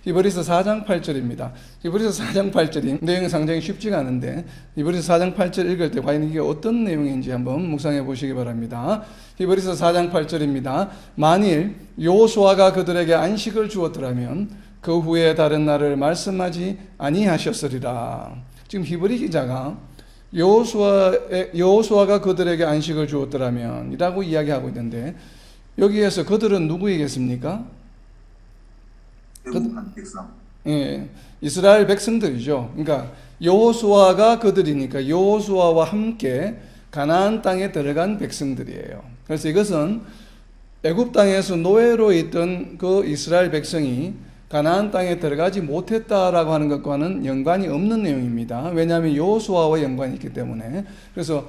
히브리서 4장 8절입니다. 히브리서 4장 8절이 내용이 상당히 쉽지가 않은데 히브리서 4장 8절 읽을 때 과연 이게 어떤 내용인지 한번 묵상해 보시기 바랍니다. 히브리서 4장 8절입니다. 만일 여호수아가 그들에게 안식을 주었더라면 그 후에 다른 날을 말씀하지 아니하셨으리라. 지금 히브리 기자가 여호수아가 그들에게 안식을 주었더라면 이라고 이야기하고 있는데 여기에서 그들은 누구이겠습니까? 예, 이스라엘 백성들이죠. 그러니까 여호수아가 그들이니까 여호수아와 함께 가나안 땅에 들어간 백성들이에요. 그래서 이것은 애굽 땅에서 노예로 있던 그 이스라엘 백성이 가나안 땅에 들어가지 못했다라고 하는 것과는 연관이 없는 내용입니다. 왜냐하면 여호수아와 연관이 있기 때문에. 그래서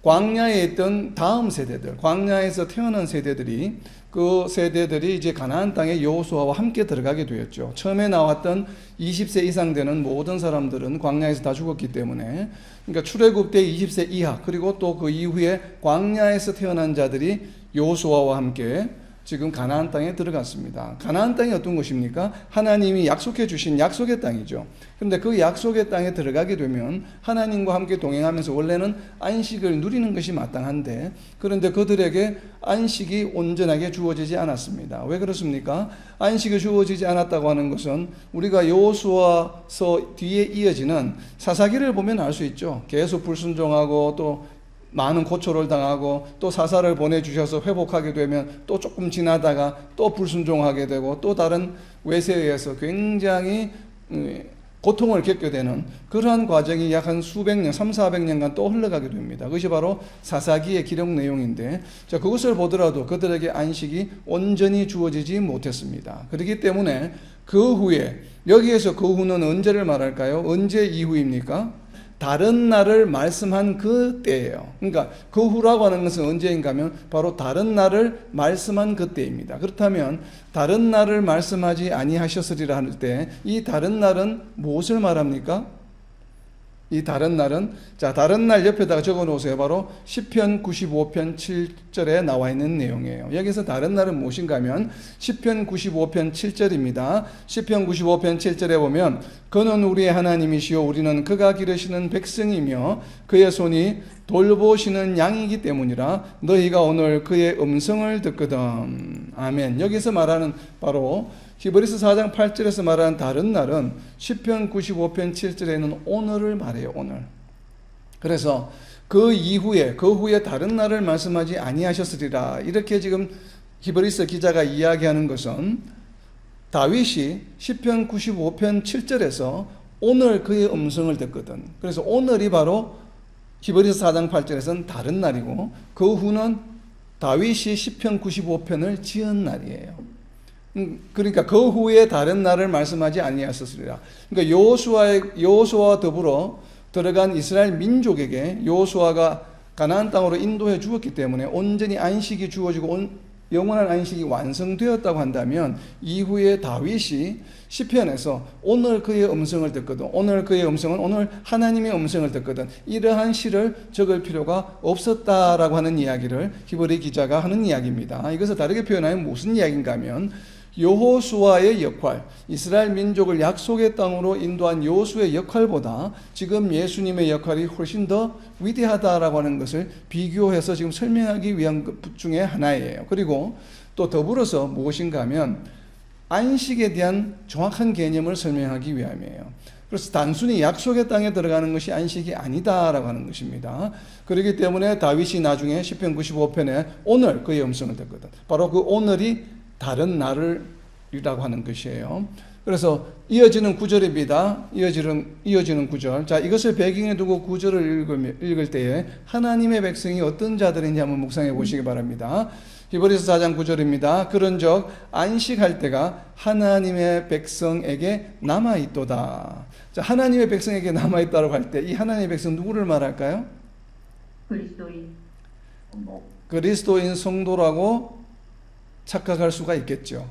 광야에 있던 다음 세대들, 광야에서 태어난 세대들이 그 세대들이 이제 가나안 땅에 여호수아와 함께 들어가게 되었죠. 처음에 나왔던 20세 이상 되는 모든 사람들은 광야에서 다 죽었기 때문에, 그러니까 출애굽 때 20세 이하, 그리고 또 그 이후에 광야에서 태어난 자들이 여호수아와 함께 지금 가나안 땅에 들어갔습니다. 가나안 땅이 어떤 곳입니까? 하나님이 약속해 주신 약속의 땅이죠. 그런데 그 약속의 땅에 들어가게 되면 하나님과 함께 동행하면서 원래는 안식을 누리는 것이 마땅한데, 그런데 그들에게 안식이 온전하게 주어지지 않았습니다. 왜 그렇습니까? 안식이 주어지지 않았다고 하는 것은 우리가 여호수아서 뒤에 이어지는 사사기를 보면 알 수 있죠. 계속 불순종하고 또 많은 고초를 당하고 또 사사를 보내주셔서 회복하게 되면 또 조금 지나다가 또 불순종하게 되고 또 다른 외세에 의해서 굉장히 고통을 겪게 되는 그러한 과정이 약 한 수백 년, 300~400년간 또 흘러가게 됩니다. 그것이 바로 사사기의 기록 내용인데, 자, 그것을 보더라도 그들에게 안식이 온전히 주어지지 못했습니다. 그렇기 때문에 그 후에, 여기에서 그 후는 언제를 말할까요? 언제 이후입니까? 다른 날을 말씀한 그 때예요. 그러니까 그 후라고 하는 것은 언제인가 하면 바로 다른 날을 말씀한 그 때입니다. 그렇다면 다른 날을 말씀하지 아니하셨으리라 할 때 이 다른 날은 무엇을 말합니까? 이 다른 날은, 자, 다른 날 옆에다가 적어 놓으세요. 바로 시편 95편 7절에 나와 있는 내용이에요. 여기서 다른 날은 무엇인가 하면 시편 95편 7절입니다. 시편 95편 7절에 보면 그는 우리의 하나님이시요 우리는 그가 기르시는 백성이며 그의 손이 돌보시는 양이기 때문이라 너희가 오늘 그의 음성을 듣거든. 아멘. 여기서 말하는 바로 히브리서 4장 8절에서 말하는 다른 날은 시편 95편 7절에는 오늘을 말해요. 오늘. 그래서 그 이후에, 그 후에 다른 날을 말씀하지 아니하셨으리라. 이렇게 지금 히브리서 기자가 이야기하는 것은 다윗이 시편 95편 7절에서 오늘 그의 음성을 듣거든. 그래서 오늘이 바로 히브리서 4장 8절에서는 다른 날이고 그 후는 다윗이 시편 95편을 지은 날이에요. 그러니까 그 후에 다른 날을 말씀하지 아니하셨으리라. 그러니까 여호수아와 더불어 들어간 이스라엘 민족에게 여호수아가 가나안 땅으로 인도해 주었기 때문에 온전히 안식이 주어지고 영원한 안식이 완성되었다고 한다면 이후에 다윗이 시편에서 오늘 그의 음성을 듣거든, 오늘 그의 음성은 오늘 하나님의 음성을 듣거든, 이러한 시를 적을 필요가 없었다라고 하는 이야기를 히브리 기자가 하는 이야기입니다. 이것을 다르게 표현하면 무슨 이야기인가 하면 여호수아의 역할, 이스라엘 민족을 약속의 땅으로 인도한 여호수아의 역할보다 지금 예수님의 역할이 훨씬 더 위대하다라고 하는 것을 비교해서 지금 설명하기 위한 것 중에 하나예요. 그리고 또 더불어서 무엇인가 하면 안식에 대한 정확한 개념을 설명하기 위함이에요. 그래서 단순히 약속의 땅에 들어가는 것이 안식이 아니다라고 하는 것입니다. 그렇기 때문에 다윗이 나중에 시편 95편에 오늘 그의 음성을 듣거든. 바로 그 오늘이 다른 날이라고 하는 것이에요. 그래서 이어지는 구절입니다. 이어지는 구절. 자, 이것을 배경에 두고 구절을 읽을 때에 하나님의 백성이 어떤 자들인지 한번 묵상해 보시기 바랍니다. 히브리서 4장 9절입니다. 그런즉 안식할 때가 하나님의 백성에게 남아있도다. 자, 하나님의 백성에게 남아있다고 할 때 이 하나님의 백성 누구를 말할까요? 그리스도인 성도라고 착각할 수가 있겠죠.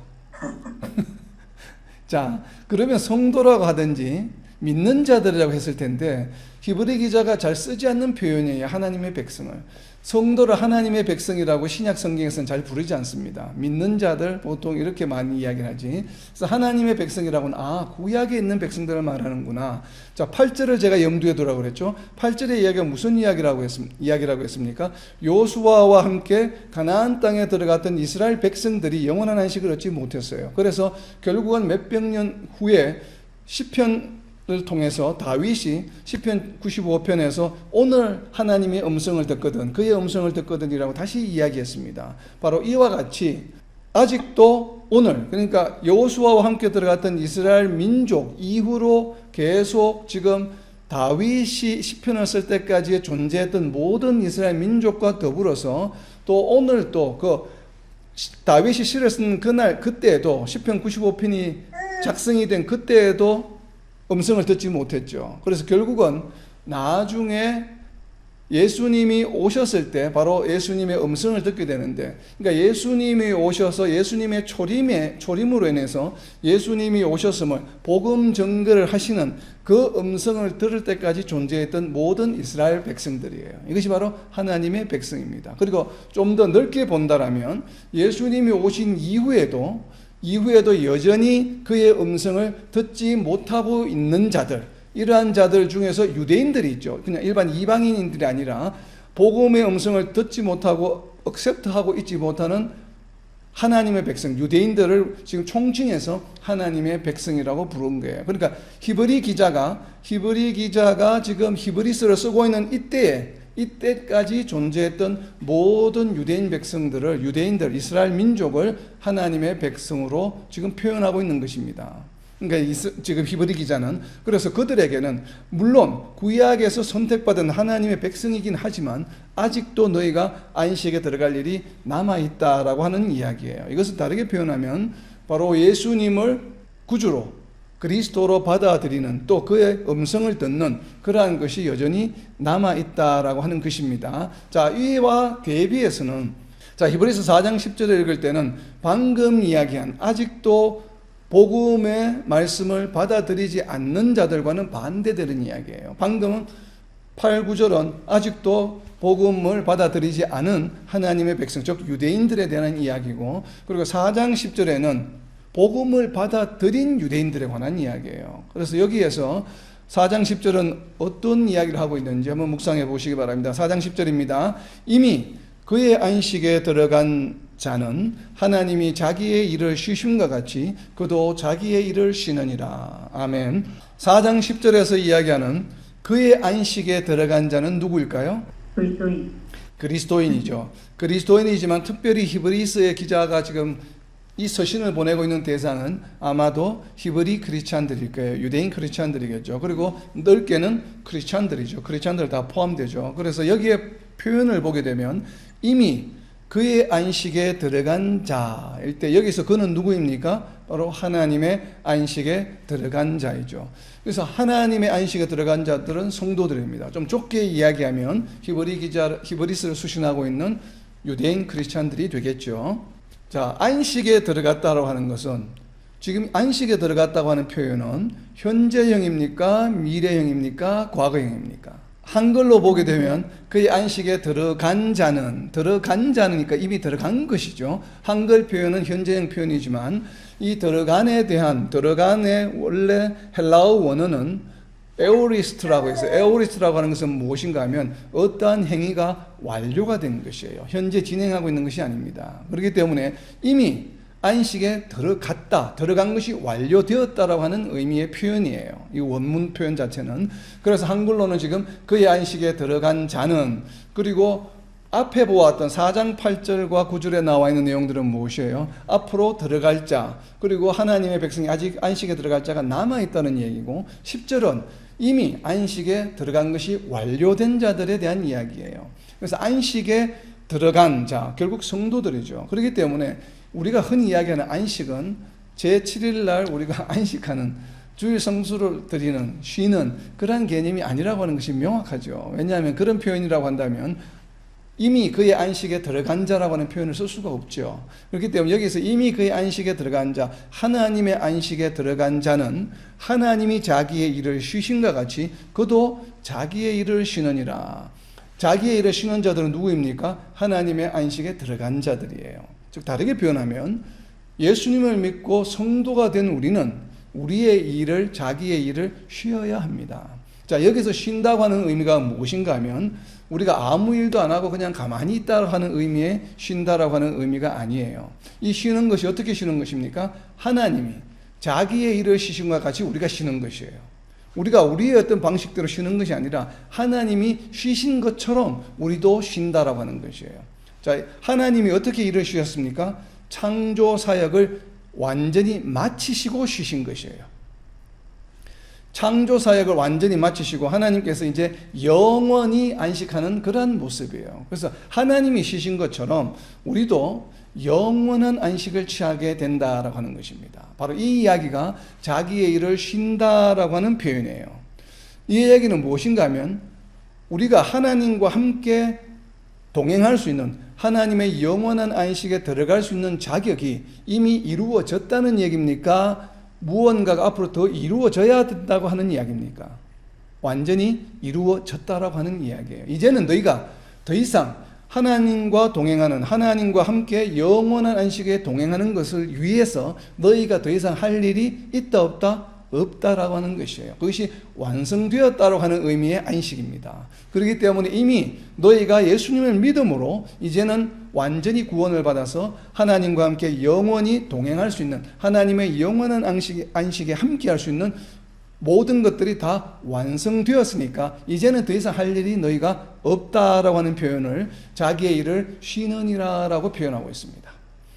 자, 그러면 성도라고 하든지 믿는 자들이라고 했을 텐데 히브리 기자가 잘 쓰지 않는 표현이에요. 하나님의 백성을. 성도를 하나님의 백성이라고 신약 성경에서는 잘 부르지 않습니다. 믿는 자들 보통 이렇게 많이 이야기를 하지. 그래서 하나님의 백성이라고는 구약에 있는 백성들을 말하는구나. 자, 8절을 제가 염두에 두라고 그랬죠. 8절의 이야기가 무슨 이야기라고 했습니까? 요수아와 함께 가나안 땅에 들어갔던 이스라엘 백성들이 영원한 안식을 얻지 못했어요. 그래서 결국은 몇백 년 후에 시편을 통해서 다윗이 시편 95편에서 오늘 하나님의 음성을 듣거든, 그의 음성을 듣거든이라고 다시 이야기했습니다. 바로 이와 같이 아직도 오늘, 그러니까 여호수아와 함께 들어갔던 이스라엘 민족 이후로 계속 지금 다윗이 시편을 쓸 때까지 존재했던 모든 이스라엘 민족과 더불어서 또 오늘 또 다윗이 시를 쓴 그때에도 시편 95편이 작성이 된 그때에도 음성을 듣지 못했죠. 그래서 결국은 나중에 예수님이 오셨을 때 바로 예수님의 음성을 듣게 되는데, 그러니까 예수님이 오셔서 예수님의 초림으로 인해서 예수님이 오셨음을 복음 전거를 하시는 그 음성을 들을 때까지 존재했던 모든 이스라엘 백성들이에요. 이것이 바로 하나님의 백성입니다. 그리고 좀 더 넓게 본다라면 예수님이 오신 이후에도 여전히 그의 음성을 듣지 못하고 있는 자들, 이러한 자들 중에서 유대인들이 있죠. 그냥 일반 이방인들이 아니라 복음의 음성을 듣지 못하고 억셉트하고 있지 못하는 하나님의 백성, 유대인들을 지금 총칭해서 하나님의 백성이라고 부른 거예요. 그러니까 히브리 기자가 지금 히브리서를 쓰고 있는 이때까지 존재했던 모든 유대인 백성들을, 이스라엘 민족을 하나님의 백성으로 지금 표현하고 있는 것입니다. 그러니까 지금 히브리 기자는 그래서 그들에게는 물론 구약에서 선택받은 하나님의 백성이긴 하지만 아직도 너희가 안식에 들어갈 일이 남아있다라고 하는 이야기예요. 이것을 다르게 표현하면 바로 예수님을 구주로 그리스도로 받아들이는, 또 그의 음성을 듣는 그러한 것이 여전히 남아있다라고 하는 것입니다. 자, 이와 대비해서는 히브리서 4장 10절을 읽을 때는 방금 이야기한 아직도 복음의 말씀을 받아들이지 않는 자들과는 반대되는 이야기예요. 방금은 8, 9절은 아직도 복음을 받아들이지 않은 하나님의 백성, 즉 유대인들에 대한 이야기고, 그리고 4장 10절에는 복음을 받아들인 유대인들에 관한 이야기예요. 그래서 여기에서 4장 10절은 어떤 이야기를 하고 있는지 한번 묵상해 보시기 바랍니다. 4장 10절입니다. 이미 그의 안식에 들어간 자는 하나님이 자기의 일을 쉬심과 같이 그도 자기의 일을 쉬느니라. 아멘. 4장 10절에서 이야기하는 그의 안식에 들어간 자는 누구일까요? 그리스도인이죠. 그리스도인이지만 특별히 히브리서의 기자가 지금 이 서신을 보내고 있는 대상은 아마도 히브리 크리스찬들일 거예요. 유대인 크리스찬들이겠죠. 그리고 넓게는 크리스찬들이죠. 크리스찬들 다 포함되죠. 그래서 여기에 표현을 보게 되면 이미 그의 안식에 들어간 자일 때 여기서 그는 누구입니까? 바로 하나님의 안식에 들어간 자이죠. 그래서 하나님의 안식에 들어간 자들은 성도들입니다. 좀 좁게 이야기하면 히브리서를 수신하고 있는 유대인 크리스찬들이 되겠죠. 자, 안식에 들어갔다고 하는 것은, 지금 안식에 들어갔다고 하는 표현은 현재형입니까? 미래형입니까? 과거형입니까? 한글로 보게 되면 그의 안식에 들어간 자니까 이미 들어간 것이죠. 한글 표현은 현재형 표현이지만 이 들어간의 원래 헬라어 원어는 에오리스트라고 해서, 에오리스트라고 하는 것은 무엇인가 하면 어떠한 행위가 완료가 된 것이에요. 현재 진행하고 있는 것이 아닙니다. 그렇기 때문에 이미 안식에 들어간 것이 완료되었다라고 하는 의미의 표현이에요. 이 원문 표현 자체는. 그래서 한글로는 지금 그의 안식에 들어간 자는, 그리고 앞에 보았던 4장 8절과 9절에 나와 있는 내용들은 무엇이에요? 앞으로 들어갈 자, 그리고 하나님의 백성이 아직 안식에 들어갈 자가 남아있다는 얘기고, 10절은 이미 안식에 들어간 것이 완료된 자들에 대한 이야기예요. 그래서 안식에 들어간 자, 결국 성도들이죠. 그렇기 때문에 우리가 흔히 이야기하는 안식은 제7일 날 우리가 안식하는, 주일 성수를 드리는, 쉬는 그런 개념이 아니라고 하는 것이 명확하죠. 왜냐하면 그런 표현이라고 한다면 이미 그의 안식에 들어간 자라고 하는 표현을 쓸 수가 없죠. 그렇기 때문에 여기서 이미 그의 안식에 들어간 자, 하나님의 안식에 들어간 자는 하나님이 자기의 일을 쉬신과 같이 그도 자기의 일을 쉬느니라. 자기의 일을 쉬는 자들은 누구입니까? 하나님의 안식에 들어간 자들이에요. 즉 다르게 표현하면 예수님을 믿고 성도가 된 우리는 우리의 일을, 자기의 일을 쉬어야 합니다. 자, 여기서 쉰다고 하는 의미가 무엇인가 하면 우리가 아무 일도 안 하고 그냥 가만히 있다고 하는 의미의 쉰다라고 하는 의미가 아니에요. 이 쉬는 것이 어떻게 쉬는 것입니까? 하나님이 자기의 일을 쉬신 것과 같이 우리가 쉬는 것이에요. 우리가 우리의 어떤 방식대로 쉬는 것이 아니라 하나님이 쉬신 것처럼 우리도 쉰다라고 하는 것이에요. 자, 하나님이 어떻게 일을 쉬셨습니까? 창조 사역을 완전히 마치시고 쉬신 것이에요. 창조 사역을 완전히 마치시고 하나님께서 이제 영원히 안식하는 그러한 모습이에요. 그래서 하나님이 쉬신 것처럼 우리도 영원한 안식을 취하게 된다라고 하는 것입니다. 바로 이 이야기가 자기의 일을 쉰다라고 하는 표현이에요. 이 이야기는 무엇인가 하면 우리가 하나님과 함께 동행할 수 있는, 하나님의 영원한 안식에 들어갈 수 있는 자격이 이미 이루어졌다는 얘기입니까? 무언가가 앞으로 더 이루어져야 된다고 하는 이야기입니까? 완전히 이루어졌다라고 하는 이야기예요. 이제는 너희가 더 이상 하나님과 동행하는, 하나님과 함께 영원한 안식에 동행하는 것을 위해서 너희가 더 이상 할 일이 있다 없다? 없다라고 하는 것이에요. 그것이 완성되었다라고 하는 의미의 안식입니다. 그렇기 때문에 이미 너희가 예수님을 믿음으로 이제는 완전히 구원을 받아서 하나님과 함께 영원히 동행할 수 있는, 하나님의 영원한 안식에 함께 할 수 있는 모든 것들이 다 완성되었으니까 이제는 더 이상 할 일이 너희가 없다라고 하는 표현을 자기의 일을 쉬느니라라고 표현하고 있습니다.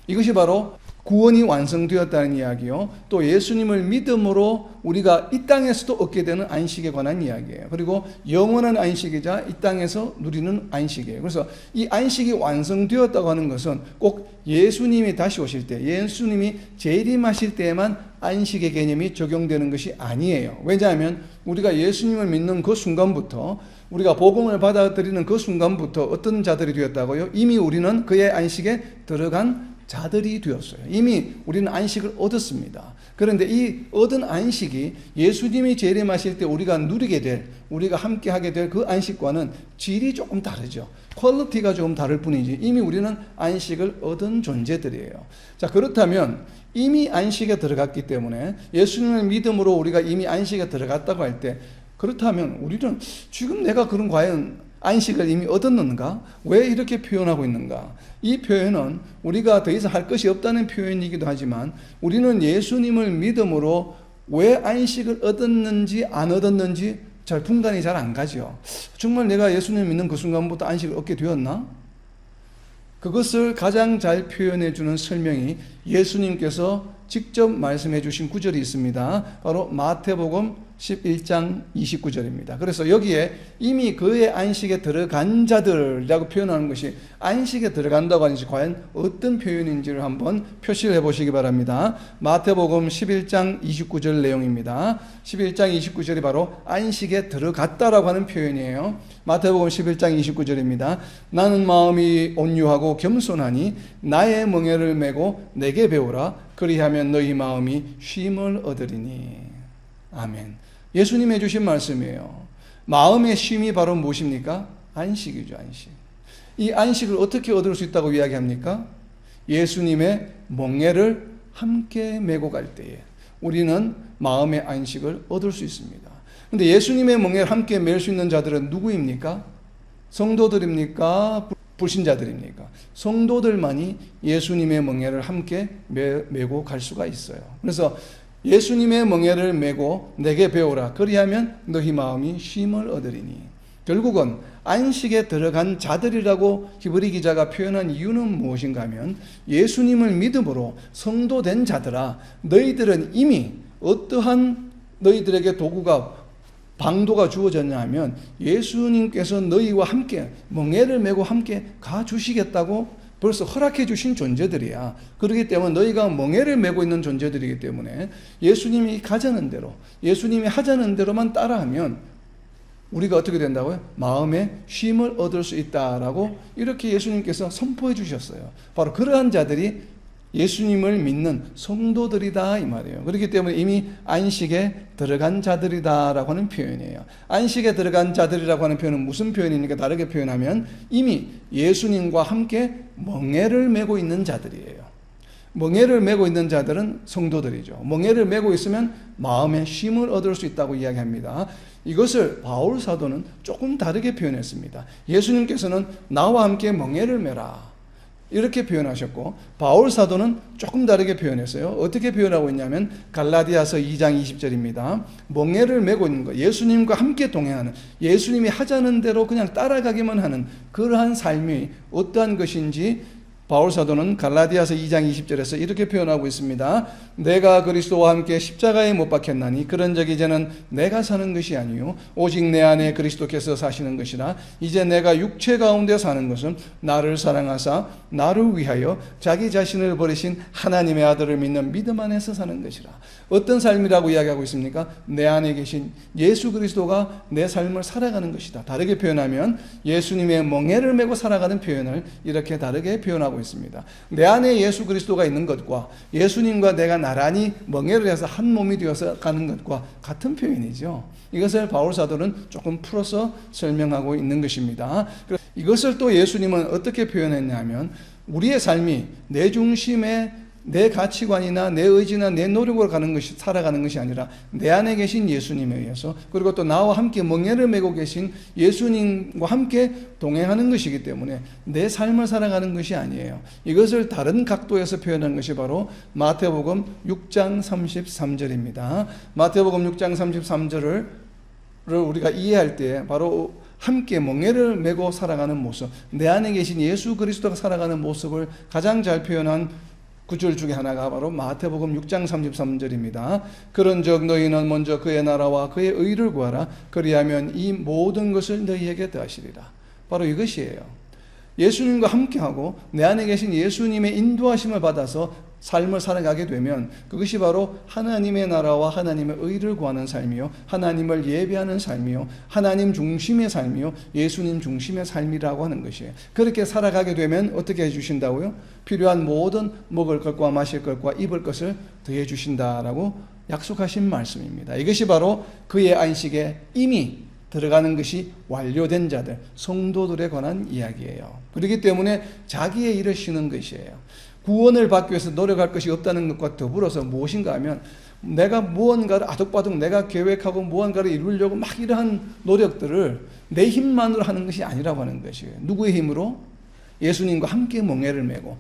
이것이 바로 구원이 완성되었다는 이야기요. 또 예수님을 믿음으로 우리가 이 땅에서도 얻게 되는 안식에 관한 이야기예요. 그리고 영원한 안식이자 이 땅에서 누리는 안식이에요. 그래서 이 안식이 완성되었다고 하는 것은 꼭 예수님이 다시 오실 때, 예수님이 재림하실 때에만 안식의 개념이 적용되는 것이 아니에요. 왜냐하면 우리가 예수님을 믿는 그 순간부터, 우리가 복음을 받아들이는 그 순간부터 어떤 자들이 되었다고요? 이미 우리는 그의 안식에 들어간 자들이 되었어요. 이미 우리는 안식을 얻었습니다. 그런데 이 얻은 안식이 예수님이 재림하실 때 우리가 누리게 될, 우리가 함께 하게 될 그 안식과는 질이 조금 다르죠. 퀄리티가 조금 다를 뿐이지 이미 우리는 안식을 얻은 존재들이에요. 자, 그렇다면 이미 안식에 들어갔기 때문에 예수님을 믿음으로 우리가 이미 안식에 들어갔다고 할 때, 그렇다면 우리는 지금 내가 그런 과연 안식을 이미 얻었는가? 왜 이렇게 표현하고 있는가? 이 표현은 우리가 더 이상 할 것이 없다는 표현이기도 하지만 우리는 예수님을 믿음으로 왜 안식을 얻었는지 안 얻었는지 잘 분간이 잘 안 가죠. 정말 내가 예수님을 믿는 그 순간부터 안식을 얻게 되었나? 그것을 가장 잘 표현해 주는 설명이 예수님께서 직접 말씀해 주신 구절이 있습니다. 바로 마태복음 11장 29절입니다. 그래서 여기에 이미 그의 안식에 들어간 자들이라고 표현하는 것이 안식에 들어간다고 하는지 과연 어떤 표현인지를 한번 표시를 해보시기 바랍니다. 마태복음 11장 29절 내용입니다. 11장 29절이 바로 안식에 들어갔다라고 하는 표현이에요. 마태복음 11장 29절입니다. 나는 마음이 온유하고 겸손하니 나의 멍에를 메고 내게 배우라. 그리하면 너희 마음이 쉼을 얻으리니. 아멘. 예수님이 해주신 말씀이에요. 마음의 쉼이 바로 무엇입니까? 안식이죠, 안식. 이 안식을 어떻게 얻을 수 있다고 이야기합니까? 예수님의 멍에를 함께 메고 갈 때에 우리는 마음의 안식을 얻을 수 있습니다. 그런데 예수님의 멍에를 함께 맬 수 있는 자들은 누구입니까? 성도들입니까? 불신자들입니까? 성도들만이 예수님의 멍에를 함께 메고 갈 수가 있어요. 그래서 예수님의 멍에를 메고 내게 배우라. 그리하면 너희 마음이 쉼을 얻으리니. 결국은 안식에 들어간 자들이라고 히브리 기자가 표현한 이유는 무엇인가 하면 예수님을 믿음으로 성도된 자들아, 너희들은 이미 어떠한 너희들에게 도구가, 방도가 주어졌냐 하면 예수님께서 너희와 함께 멍에를 메고 함께 가주시겠다고 벌써 허락해 주신 존재들이야. 그렇기 때문에 너희가 멍에를 메고 있는 존재들이기 때문에 예수님이 가자는 대로, 예수님이 하자는 대로만 따라하면 우리가 어떻게 된다고요? 마음에 쉼을 얻을 수 있다라고 이렇게 예수님께서 선포해 주셨어요. 바로 그러한 자들이 예수님을 믿는 성도들이다 이 말이에요. 그렇기 때문에 이미 안식에 들어간 자들이다라고 하는 표현이에요. 안식에 들어간 자들이라고 하는 표현은 무슨 표현이니까 다르게 표현하면 이미 예수님과 함께 멍에를 메고 있는 자들이에요. 멍에를 메고 있는 자들은 성도들이죠. 멍에를 메고 있으면 마음에 쉼을 얻을 수 있다고 이야기합니다. 이것을 바울 사도는 조금 다르게 표현했습니다. 예수님께서는 나와 함께 멍에를 메라 이렇게 표현하셨고, 바울 사도는 조금 다르게 표현했어요. 어떻게 표현하고 있냐면 갈라디아서 2장 20절입니다. 멍에를 메고 있는 것, 예수님과 함께 동행하는, 예수님이 하자는 대로 그냥 따라가기만 하는 그러한 삶이 어떠한 것인지 바울 사도는 갈라디아서 2장 20절에서 이렇게 표현하고 있습니다. 내가 그리스도와 함께 십자가에 못 박혔나니 그런즉 이제는 내가 사는 것이 아니요 오직 내 안에 그리스도께서 사시는 것이라. 이제 내가 육체 가운데 사는 것은 나를 사랑하사 나를 위하여 자기 자신을 버리신 하나님의 아들을 믿는 믿음 안에서 사는 것이라. 어떤 삶이라고 이야기하고 있습니까? 내 안에 계신 예수 그리스도가 내 삶을 살아가는 것이다. 다르게 표현하면 예수님의 멍에를 메고 살아가는 표현을 이렇게 다르게 표현하고 있습니다. 내 안에 예수 그리스도가 있는 것과 예수님과 내가 나란히 멍에를 해서 한 몸이 되어서 가는 것과 같은 표현이죠. 이것을 바울 사도는 조금 풀어서 설명하고 있는 것입니다. 이것을 또 예수님은 어떻게 표현했냐면 우리의 삶이 내 중심에 내 가치관이나 내 의지나 내 노력으로 가는 것이 살아가는 것이 아니라 내 안에 계신 예수님에 의해서, 그리고 또 나와 함께 멍에를 메고 계신 예수님과 함께 동행하는 것이기 때문에 내 삶을 살아가는 것이 아니에요. 이것을 다른 각도에서 표현한 것이 바로 마태복음 6장 33절입니다. 마태복음 6장 33절을 우리가 이해할 때 바로 함께 멍에를 메고 살아가는 모습, 내 안에 계신 예수 그리스도가 살아가는 모습을 가장 잘 표현한 구절 중에 하나가 바로 마태복음 6장 33절입니다. 그런즉 너희는 먼저 그의 나라와 그의 의를 구하라. 그리하면 이 모든 것을 너희에게 더하시리라. 바로 이것이에요. 예수님과 함께하고 내 안에 계신 예수님의 인도하심을 받아서 삶을 살아가게 되면 그것이 바로 하나님의 나라와 하나님의 의를 구하는 삶이요, 하나님을 예배하는 삶이요, 하나님 중심의 삶이요, 예수님 중심의 삶이라고 하는 것이에요. 그렇게 살아가게 되면 어떻게 해주신다고요? 필요한 모든 먹을 것과 마실 것과 입을 것을 더해 주신다라고 약속하신 말씀입니다. 이것이 바로 그의 안식에 이미 들어가는 것이 완료된 자들, 성도들에 관한 이야기예요. 그렇기 때문에 자기의 일을 쉬는 것이에요. 구원을 받기 위해서 노력할 것이 없다는 것과 더불어서 무엇인가 하면 내가 무언가를 아득바득 내가 계획하고 무언가를 이루려고 막 이러한 노력들을 내 힘만으로 하는 것이 아니라고 하는 것이에요. 누구의 힘으로? 예수님과 함께 멍에를 메고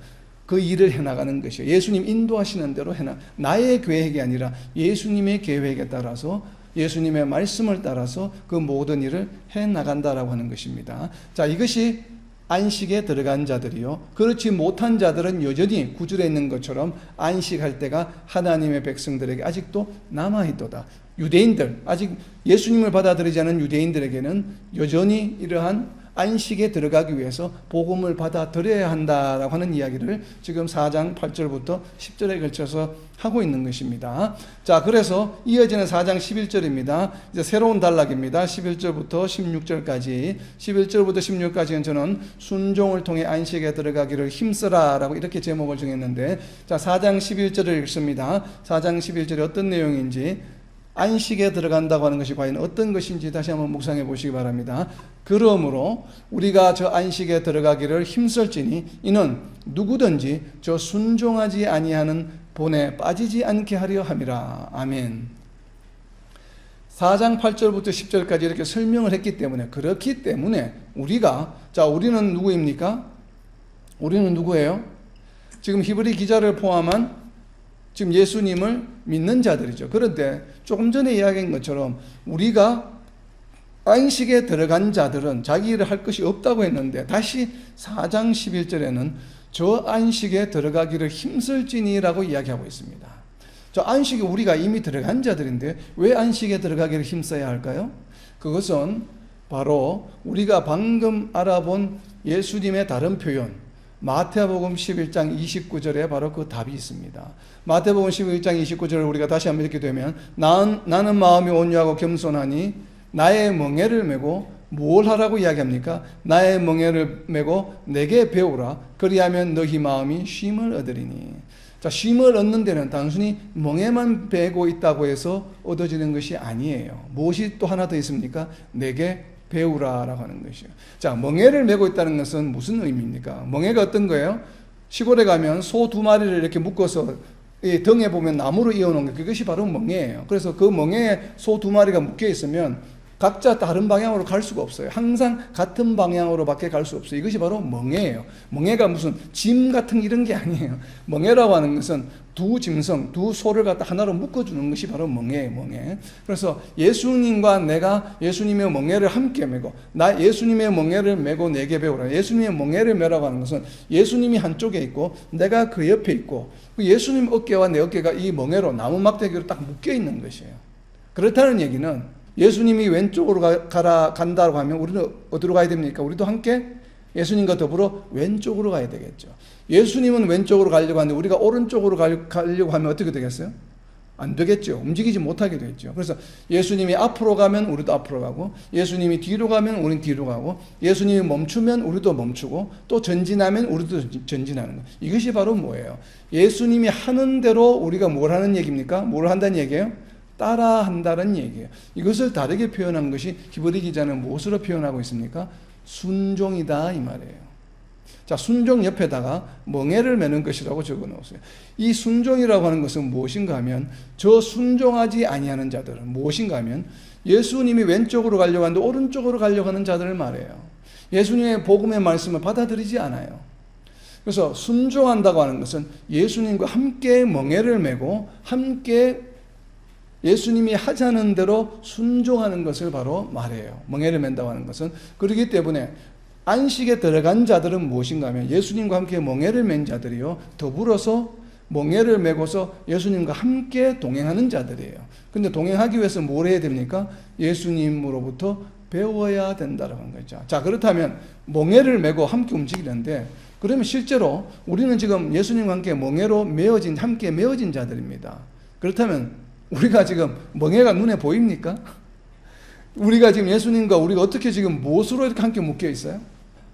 그 일을 해나가는 것이에요. 예수님 인도하시는 대로 나의 계획이 아니라 예수님의 계획에 따라서, 예수님의 말씀을 따라서 그 모든 일을 해나간다라고 하는 것입니다. 자, 이것이 안식에 들어간 자들이요, 그렇지 못한 자들은 여전히 구절에 있는 것처럼 안식할 때가 하나님의 백성들에게 아직도 남아있도다. 유대인들, 아직 예수님을 받아들이지 않은 유대인들에게는 여전히 이러한 안식에 들어가기 위해서 복음을 받아들여야 한다라고 하는 이야기를 지금 4장 8절부터 10절에 걸쳐서 하고 있는 것입니다. 자, 그래서 이어지는 4장 11절입니다. 이제 새로운 단락입니다. 11절부터 16절까지. 11절부터 16절까지는 저는 순종을 통해 안식에 들어가기를 힘쓰라 라고 이렇게 제목을 정했는데, 자, 4장 11절을 읽습니다. 4장 11절이 어떤 내용인지, 안식에 들어간다고 하는 것이 과연 어떤 것인지 다시 한번 묵상해 보시기 바랍니다. 그러므로 우리가 저 안식에 들어가기를 힘쓸지니 이는 누구든지 저 순종하지 아니하는 본에 빠지지 않게 하려 함이라. 아멘. 4장 8절부터 10절까지 이렇게 설명을 했기 때문에, 그렇기 때문에 우리는 누구입니까? 우리는 누구예요? 지금 히브리 기자를 포함한 지금 예수님을 믿는 자들이죠. 그런데 조금 전에 이야기한 것처럼 우리가 안식에 들어간 자들은 자기 일을 할 것이 없다고 했는데, 다시 4장 11절에는 저 안식에 들어가기를 힘쓸지니라고 이야기하고 있습니다. 저 안식에 우리가 이미 들어간 자들인데 왜 안식에 들어가기를 힘써야 할까요? 그것은 바로 우리가 방금 알아본 예수님의 다른 표현, 마태복음 11장 29절에 바로 그 답이 있습니다. 마태복음 11장 29절을 우리가 다시 한번 읽게 되면 나는 마음이 온유하고 겸손하니 나의 멍에를 메고 뭘 하라고 이야기합니까? 나의 멍에를 메고 내게 배우라. 그리하면 너희 마음이 쉼을 얻으리니. 자, 쉼을 얻는 데는 단순히 멍에만 베고 있다고 해서 얻어지는 것이 아니에요. 무엇이 또 하나 더 있습니까? 내게 배우라라고 하는 것이요. 자, 멍에를 메고 있다는 것은 무슨 의미입니까? 멍에가 어떤 거예요? 시골에 가면 소 2마리를 이렇게 묶어서 이 등에 보면 나무로 이어놓은 것, 그것이 바로 멍에예요. 그래서 그 멍에에 소 2마리가 묶여 있으면 각자 다른 방향으로 갈 수가 없어요. 항상 같은 방향으로밖에 갈 수 없어요. 이것이 바로 멍에예요. 멍에가 무슨 짐 같은 이런 게 아니에요. 멍에라고 하는 것은 두 짐승, 두 소를 갖다 하나로 묶어주는 것이 바로 멍에예요. 멍에. 그래서 예수님과 내가 예수님의 멍에를 함께 메고, 나 예수님의 멍에를 메고 내게 배우라. 예수님의 멍에를 메라고 하는 것은 예수님이 한쪽에 있고 내가 그 옆에 있고, 예수님 어깨와 내 어깨가 이 멍에로 나무 막대기로 딱 묶여 있는 것이에요. 그렇다는 얘기는 예수님이 왼쪽으로 간다고 하면 우리는 어디로 가야 됩니까? 우리도 함께 예수님과 더불어 왼쪽으로 가야 되겠죠. 예수님은 왼쪽으로 가려고 하는데 우리가 오른쪽으로 가려고 하면 어떻게 되겠어요? 안 되겠죠. 움직이지 못하게 되겠죠. 그래서 예수님이 앞으로 가면 우리도 앞으로 가고, 예수님이 뒤로 가면 우리는 뒤로 가고, 예수님이 멈추면 우리도 멈추고, 또 전진하면 우리도 전진하는 것. 이것이 바로 뭐예요? 예수님이 하는 대로 우리가 뭘 하는 얘기입니까? 뭘 한다는 얘기예요? 따라한다는 얘기예요. 이것을 다르게 표현한 것이 히브리 기자는 무엇으로 표현하고 있습니까? 순종이다 이 말이에요. 자, 순종 옆에다가 멍에를 메는 것이라고 적어 놓으세요. 이 순종이라고 하는 것은 무엇인가 하면, 저 순종하지 아니하는 자들은 무엇인가 하면 예수님이 왼쪽으로 가려고 하는데 오른쪽으로 가려고 하는 자들을 말해요. 예수님의 복음의 말씀을 받아들이지 않아요. 그래서 순종한다고 하는 것은 예수님과 함께 멍에를 메고 함께 예수님이 하자는 대로 순종하는 것을 바로 말해요. 멍에를 맨다고 하는 것은. 그렇기 때문에 안식에 들어간 자들은 무엇인가 하면 예수님과 함께 멍에를 맨 자들이요, 더불어서 멍에를 메고서 예수님과 함께 동행하는 자들이에요. 근데 동행하기 위해서 뭘 해야 됩니까? 예수님으로부터 배워야 된다는 거죠. 자, 그렇다면 멍에를 메고 함께 움직이는데, 그러면 실제로 우리는 지금 예수님과 함께 멍에로 함께 메어진 자들입니다. 그렇다면 우리가 지금 멍에가 눈에 보입니까? 우리가 지금 예수님과 우리가 어떻게 지금 무엇으로 이렇게 함께 묶여 있어요?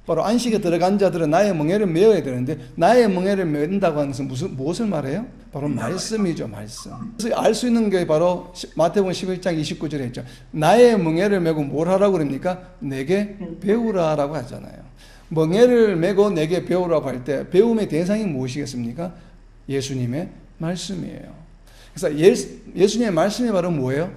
바로 안식에 들어간 자들은 나의 멍에를 메어야 되는데, 나의 멍에를 맨다고 하는 것은 무엇을 말해요? 바로 말씀이죠, 말씀. 그래서 알 수 있는 게 바로 마태복음 11장 29절에 있죠. 나의 멍에를 메고 뭘 하라고 그럽니까? 내게 배우라라고 하잖아요. 멍에를 메고 내게 배우라고 할 때 배움의 대상이 무엇이겠습니까? 예수님의 말씀이에요. 그래서 예수님의 말씀이 바로 뭐예요?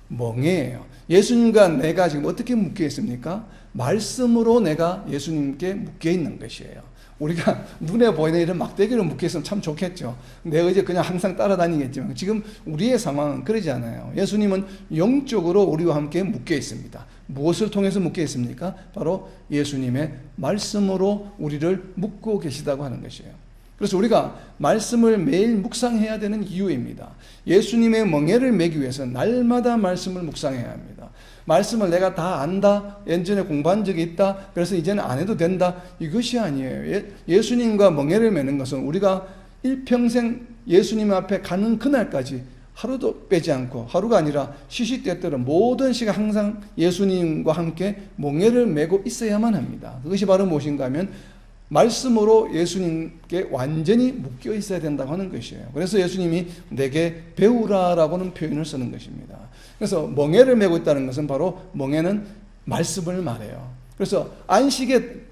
멍에예요. 예수님과 내가 지금 어떻게 묶여 있습니까? 말씀으로 내가 예수님께 묶여 있는 것이에요. 우리가 눈에 보이는 이런 막대기로 묶여 있으면 참 좋겠죠. 내 의지 그냥 항상 따라다니겠지만 지금 우리의 상황은 그러지 않아요. 예수님은 영적으로 우리와 함께 묶여 있습니다. 무엇을 통해서 묶여 있습니까? 바로 예수님의 말씀으로 우리를 묶고 계시다고 하는 것이에요. 그래서 우리가 말씀을 매일 묵상해야 되는 이유입니다. 예수님의 멍에를 메기 위해서 날마다 말씀을 묵상해야 합니다. 말씀을 내가 다 안다, 예전에 공부한 적이 있다, 그래서 이제는 안 해도 된다, 이것이 아니에요. 예수님과 멍에를 메는 것은 우리가 일평생 예수님 앞에 가는 그날까지 하루도 빼지 않고, 하루가 아니라 시시때때로 모든 시간 항상 예수님과 함께 멍에를 메고 있어야만 합니다. 그것이 바로 무엇인가 하면 말씀으로 예수님께 완전히 묶여 있어야 된다고 하는 것이에요. 그래서 예수님이 내게 배우라라고는 표현을 쓰는 것입니다. 그래서 멍에를 메고 있다는 것은 바로 멍에는 말씀을 말해요. 그래서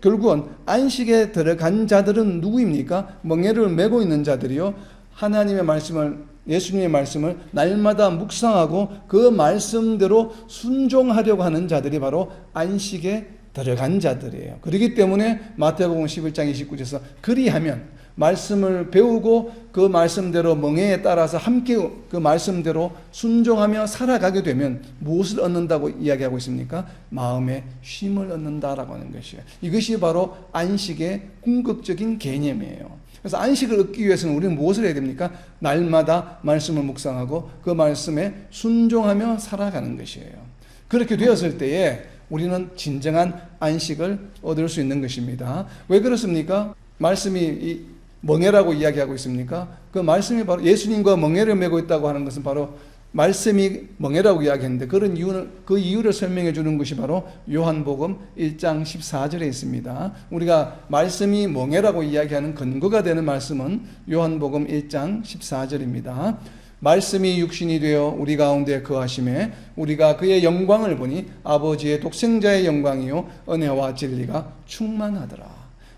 결국은 안식에 들어간 자들은 누구입니까? 멍에를 메고 있는 자들이요, 하나님의 말씀을, 예수님의 말씀을 날마다 묵상하고 그 말씀대로 순종하려고 하는 자들이 바로 안식에 들어간 자들이에요. 그렇기 때문에 마태복음 11장 29절에서 그리하면, 말씀을 배우고 그 말씀대로 멍에에 따라서 함께 그 말씀대로 순종하며 살아가게 되면 무엇을 얻는다고 이야기하고 있습니까? 마음의 쉼을 얻는다라고 하는 것이에요. 이것이 바로 안식의 궁극적인 개념이에요. 그래서 안식을 얻기 위해서는 우리는 무엇을 해야 됩니까? 날마다 말씀을 묵상하고 그 말씀에 순종하며 살아가는 것이에요. 그렇게 되었을 때에 우리는 진정한 안식을 얻을 수 있는 것입니다. 왜 그렇습니까? 말씀이 멍에라고 이야기하고 있습니까? 그 말씀이 바로 예수님과 멍에를 메고 있다고 하는 것은 바로 말씀이 멍에라고 이야기했는데 그런 이유는 그 이유를 설명해 주는 것이 바로 요한복음 1장 14절에 있습니다. 우리가 말씀이 멍에라고 이야기하는 근거가 되는 말씀은 요한복음 1장 14절입니다. 말씀이 육신이 되어 우리 가운데 거하심에 우리가 그의 영광을 보니 아버지의 독생자의 영광이요 은혜와 진리가 충만하더라.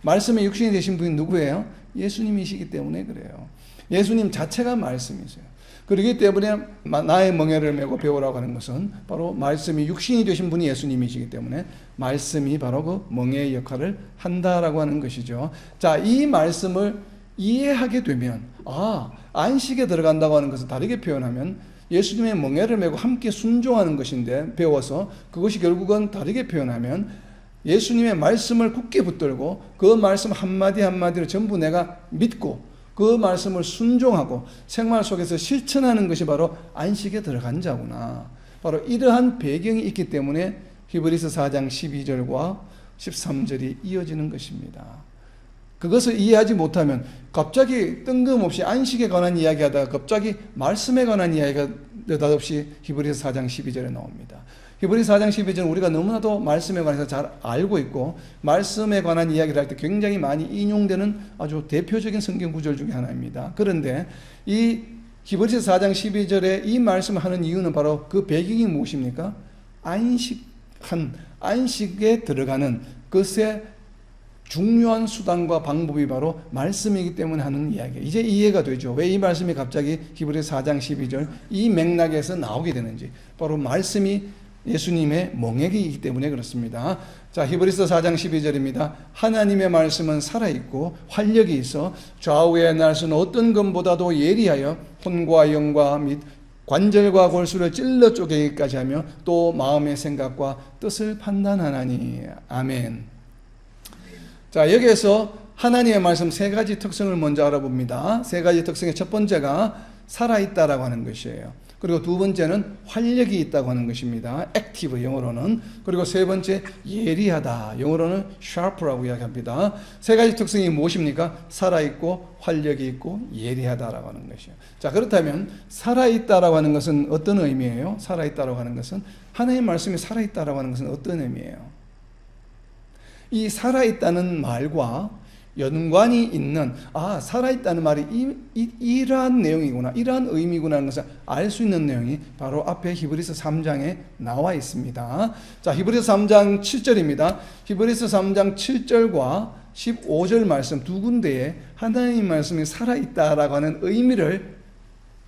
말씀이 육신이 되신 분이 누구예요? 예수님이시기 때문에 그래요. 예수님 자체가 말씀이세요. 그렇기 때문에 나의 멍에를 메고 배우라고 하는 것은 바로 말씀이 육신이 되신 분이 예수님이시기 때문에 말씀이 바로 그 멍에의 역할을 한다라고 하는 것이죠. 자, 이 말씀을 이해하게 되면 안식에 들어간다고 하는 것을 다르게 표현하면 예수님의 멍에를 메고 함께 순종하는 것인데 배워서 그것이 결국은 다르게 표현하면 예수님의 말씀을 굳게 붙들고 그 말씀 한마디 한마디를 전부 내가 믿고 그 말씀을 순종하고 생활 속에서 실천하는 것이 바로 안식에 들어간 자구나. 바로 이러한 배경이 있기 때문에 히브리서 4장 12절과 13절이 이어지는 것입니다. 그것을 이해하지 못하면 갑자기 뜬금없이 안식에 관한 이야기하다가 갑자기 말씀에 관한 이야기가 느닷없이 히브리서 4장 12절에 나옵니다. 히브리서 4장 12절은 우리가 너무나도 말씀에 관해서 잘 알고 있고 말씀에 관한 이야기를 할 때 굉장히 많이 인용되는 아주 대표적인 성경 구절 중에 하나입니다. 그런데 이 히브리서 4장 12절에 이 말씀을 하는 이유는 바로 그 배경이 무엇입니까? 안식에 들어가는 것의 중요한 수단과 방법이 바로 말씀이기 때문에 하는 이야기. 이제 이해가 되죠. 왜 이 말씀이 갑자기 히브리서 4장 12절 이 맥락에서 나오게 되는지. 바로 말씀이 예수님의 멍에이기 때문에 그렇습니다. 자, 히브리서 4장 12절입니다. 하나님의 말씀은 살아있고 활력이 있어 좌우에 날 수는 어떤 것보다도 예리하여 혼과 영과 및 관절과 골수를 찔러 쪼개기까지 하며 또 마음의 생각과 뜻을 판단하나니. 아멘. 자, 여기에서 하나님의 말씀 세 가지 특성을 먼저 알아봅니다. 세 가지 특성의 첫 번째가 살아있다라고 하는 것이에요. 그리고 두 번째는 활력이 있다고 하는 것입니다. 액티브 영어로는. 그리고 세 번째 예리하다. 영어로는 sharp라고 이야기합니다. 세 가지 특성이 무엇입니까? 살아있고 활력이 있고 예리하다라고 하는 것이에요. 자, 그렇다면 살아있다라고 하는 것은 어떤 의미예요? 살아있다라고 하는 것은 하나님의 말씀이 살아있다라고 하는 것은 어떤 의미예요? 이 살아있다는 말과 연관이 있는 살아있다는 말이 이러한 내용이구나, 이러한 의미구나 하는 것을 알 수 있는 내용이 바로 앞에 히브리서 3장에 나와 있습니다. 자, 히브리서 3장 7절입니다. 히브리서 3장 7절과 15절 말씀 두 군데에 하나님의 말씀이 살아있다라고 하는 의미를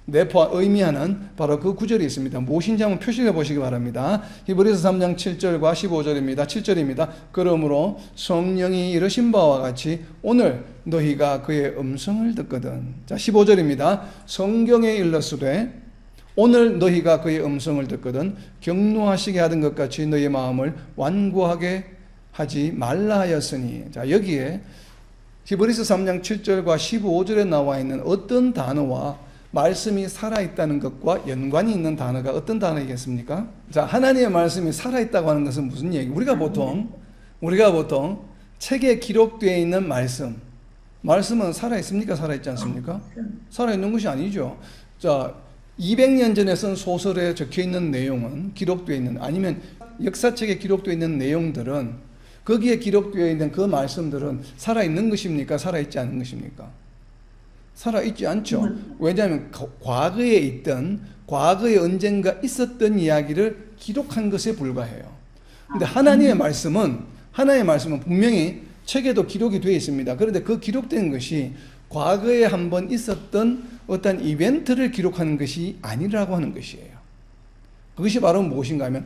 의미하는 바로 그 구절이 있습니다. 무엇인지 한번 표시해 보시기 바랍니다. 히브리서 3장 7절과 15절입니다. 7절입니다. 그러므로 성령이 이르신 바와 같이 오늘 너희가 그의 음성을 듣거든. 자, 15절입니다. 성경에 일렀으되 오늘 너희가 그의 음성을 듣거든 경노하시게 하던 것 같이 너희 마음을 완고하게 하지 말라 하였으니. 자, 여기에 히브리서 3장 7절과 15절에 나와 있는 어떤 단어와 말씀이 살아있다는 것과 연관이 있는 단어가 어떤 단어이겠습니까? 자, 하나님의 말씀이 살아있다고 하는 것은 무슨 얘기? 우리가 보통 책에 기록되어 있는 말씀은 살아있습니까? 살아있지 않습니까? 살아있는 것이 아니죠. 자, 200년 전에 쓴 소설에 적혀 있는 내용은 기록되어 있는, 아니면 역사책에 기록되어 있는 내용들은, 거기에 기록되어 있는 그 말씀들은 살아있는 것입니까? 살아있지 않은 것입니까? 살아있지 않죠. 왜냐하면 과거에 언젠가 있었던 이야기를 기록한 것에 불과해요. 근데 하나님의 말씀은 분명히 책에도 기록이 되어 있습니다. 그런데 그 기록된 것이 과거에 한번 있었던 어떤 이벤트를 기록하는 것이 아니라고 하는 것이에요. 그것이 바로 무엇인가 하면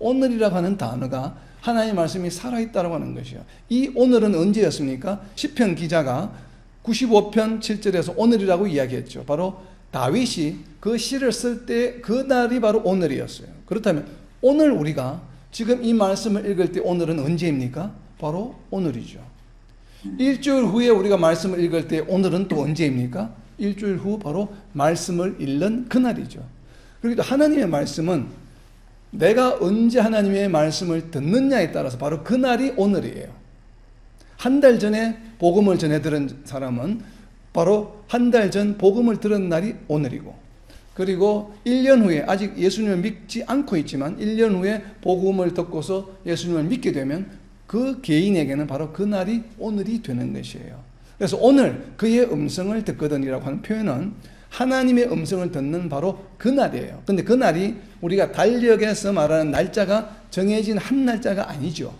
오늘이라고 하는 단어가 하나님의 말씀이 살아있다고 하는 것이에요. 이 오늘은 언제였습니까? 시편 기자가 95편 7절에서 오늘이라고 이야기했죠. 바로 다윗이 그 시를 쓸 때 그 날이 바로 오늘이었어요. 그렇다면 오늘 우리가 지금 이 말씀을 읽을 때 오늘은 언제입니까? 바로 오늘이죠. 일주일 후에 우리가 말씀을 읽을 때 오늘은 또 언제입니까? 일주일 후 바로 말씀을 읽는 그날이죠. 그리고 하나님의 말씀은 내가 언제 하나님의 말씀을 듣느냐에 따라서 바로 그날이 오늘이에요. 한 달 전에 복음을 전해 들은 사람은 바로 한 달 전 복음을 들은 날이 오늘이고, 그리고 1년 후에 아직 예수님을 믿지 않고 있지만 1년 후에 복음을 듣고서 예수님을 믿게 되면 그 개인에게는 바로 그날이 오늘이 되는 것이에요. 그래서 오늘 그의 음성을 듣거든이라고 하는 표현은 하나님의 음성을 듣는 바로 그날이에요. 근데 그날이 우리가 달력에서 말하는 날짜가 정해진 한 날짜가 아니죠.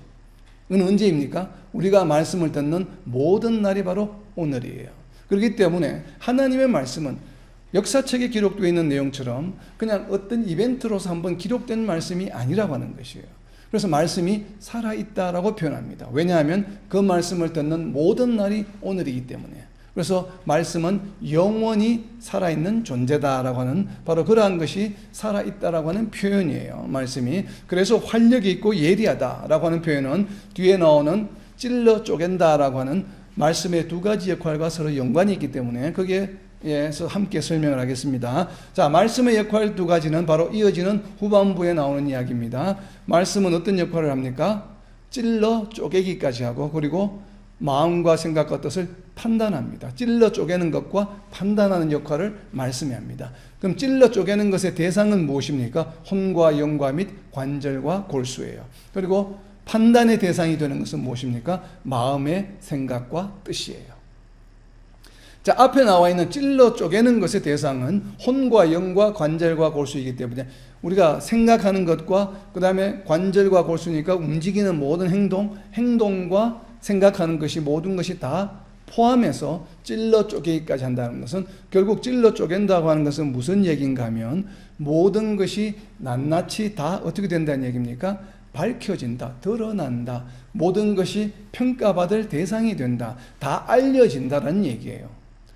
그건 언제입니까? 우리가 말씀을 듣는 모든 날이 바로 오늘이에요. 그렇기 때문에 하나님의 말씀은 역사책에 기록되어 있는 내용처럼 그냥 어떤 이벤트로서 한번 기록된 말씀이 아니라고 하는 것이에요. 그래서 말씀이 살아있다라고 표현합니다. 왜냐하면 그 말씀을 듣는 모든 날이 오늘이기 때문에. 그래서 말씀은 영원히 살아있는 존재다라고 하는 바로 그러한 것이 살아있다라고 하는 표현이에요. 말씀이. 그래서 활력이 있고 예리하다라고 하는 표현은 뒤에 나오는 찔러 쪼갠다라고 하는 말씀의 두 가지 역할과 서로 연관이 있기 때문에 거기에서 함께 설명을 하겠습니다. 자, 말씀의 역할 두 가지는 바로 이어지는 후반부에 나오는 이야기입니다. 말씀은 어떤 역할을 합니까? 찔러 쪼개기까지 하고 그리고 마음과 생각과 뜻을 판단합니다. 찔러 쪼개는 것과 판단하는 역할을 말씀이 합니다. 그럼 찔러 쪼개는 것의 대상은 무엇입니까? 혼과 영과 및 관절과 골수예요. 그리고 판단의 대상이 되는 것은 무엇입니까? 마음의 생각과 뜻이에요. 자, 앞에 나와 있는 찔러 쪼개는 것의 대상은 혼과 영과 관절과 골수이기 때문에 우리가 생각하는 것과 그 다음에 관절과 골수니까 움직이는 모든 행동과 생각하는 것이 모든 것이 다 포함해서 찔러 쪼개기까지 한다는 것은 결국 찔러 쪼갠다고 하는 것은 무슨 얘기인가 하면 모든 것이 낱낱이 다 어떻게 된다는 얘기입니까? 밝혀진다, 드러난다, 모든 것이 평가받을 대상이 된다, 다 알려진다는 얘기예요.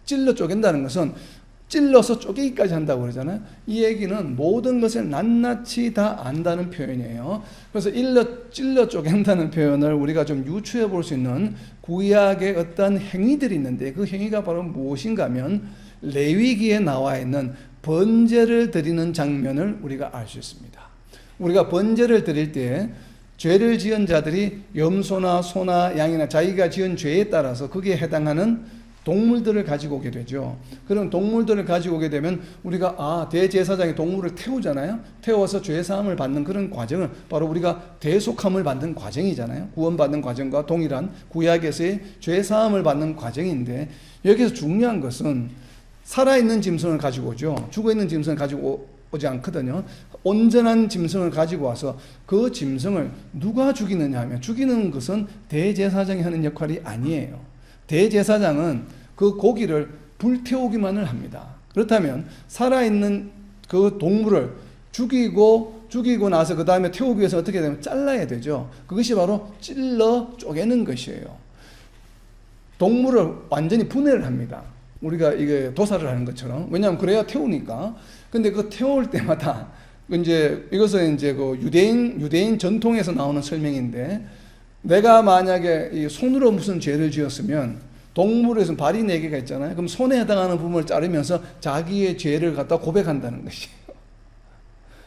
찔러 쪼갠다는 것은 찔러서 쪼개기까지 한다고 그러잖아요. 이 얘기는 모든 것을 낱낱이 다 안다는 표현이에요. 그래서 찔러 쪼갠다는 표현을 우리가 좀 유추해 볼 수 있는 구약의 어떤 행위들이 있는데 그 행위가 바로 무엇인가 하면 레위기에 나와 있는 번제를 드리는 장면을 우리가 알 수 있습니다. 우리가 번제를 드릴 때 죄를 지은 자들이 염소나 소나 양이나 자기가 지은 죄에 따라서 거기에 해당하는 동물들을 가지고 오게 되죠. 그런 동물들을 가지고 오게 되면 우리가 대제사장이 동물을 태우잖아요. 태워서 죄사함을 받는 그런 과정을 바로 우리가 대속함을 받는 과정이잖아요. 구원받는 과정과 동일한 구약에서의 죄사함을 받는 과정인데 여기서 중요한 것은 살아있는 짐승을 가지고 오죠. 죽어있는 짐승을 가지고 오지 않거든요. 온전한 짐승을 가지고 와서 그 짐승을 누가 죽이느냐 하면 죽이는 것은 대제사장이 하는 역할이 아니에요. 대제사장은 그 고기를 불태우기만을 합니다. 그렇다면 살아있는 그 동물을 죽이고 나서 그 다음에 태우기 위해서 어떻게 되면 잘라야 되죠. 그것이 바로 찔러 쪼개는 것이에요. 동물을 완전히 분해를 합니다. 우리가 이게 도살을 하는 것처럼. 왜냐하면 그래야 태우니까. 근데 그 태울 때마다 이것은 그 유대인 전통에서 나오는 설명인데 내가 만약에 이 손으로 무슨 죄를 지었으면 동물에서는 발이 4개가 있잖아요. 그럼 손에 해당하는 부분을 자르면서 자기의 죄를 갖다 고백한다는 것이에요.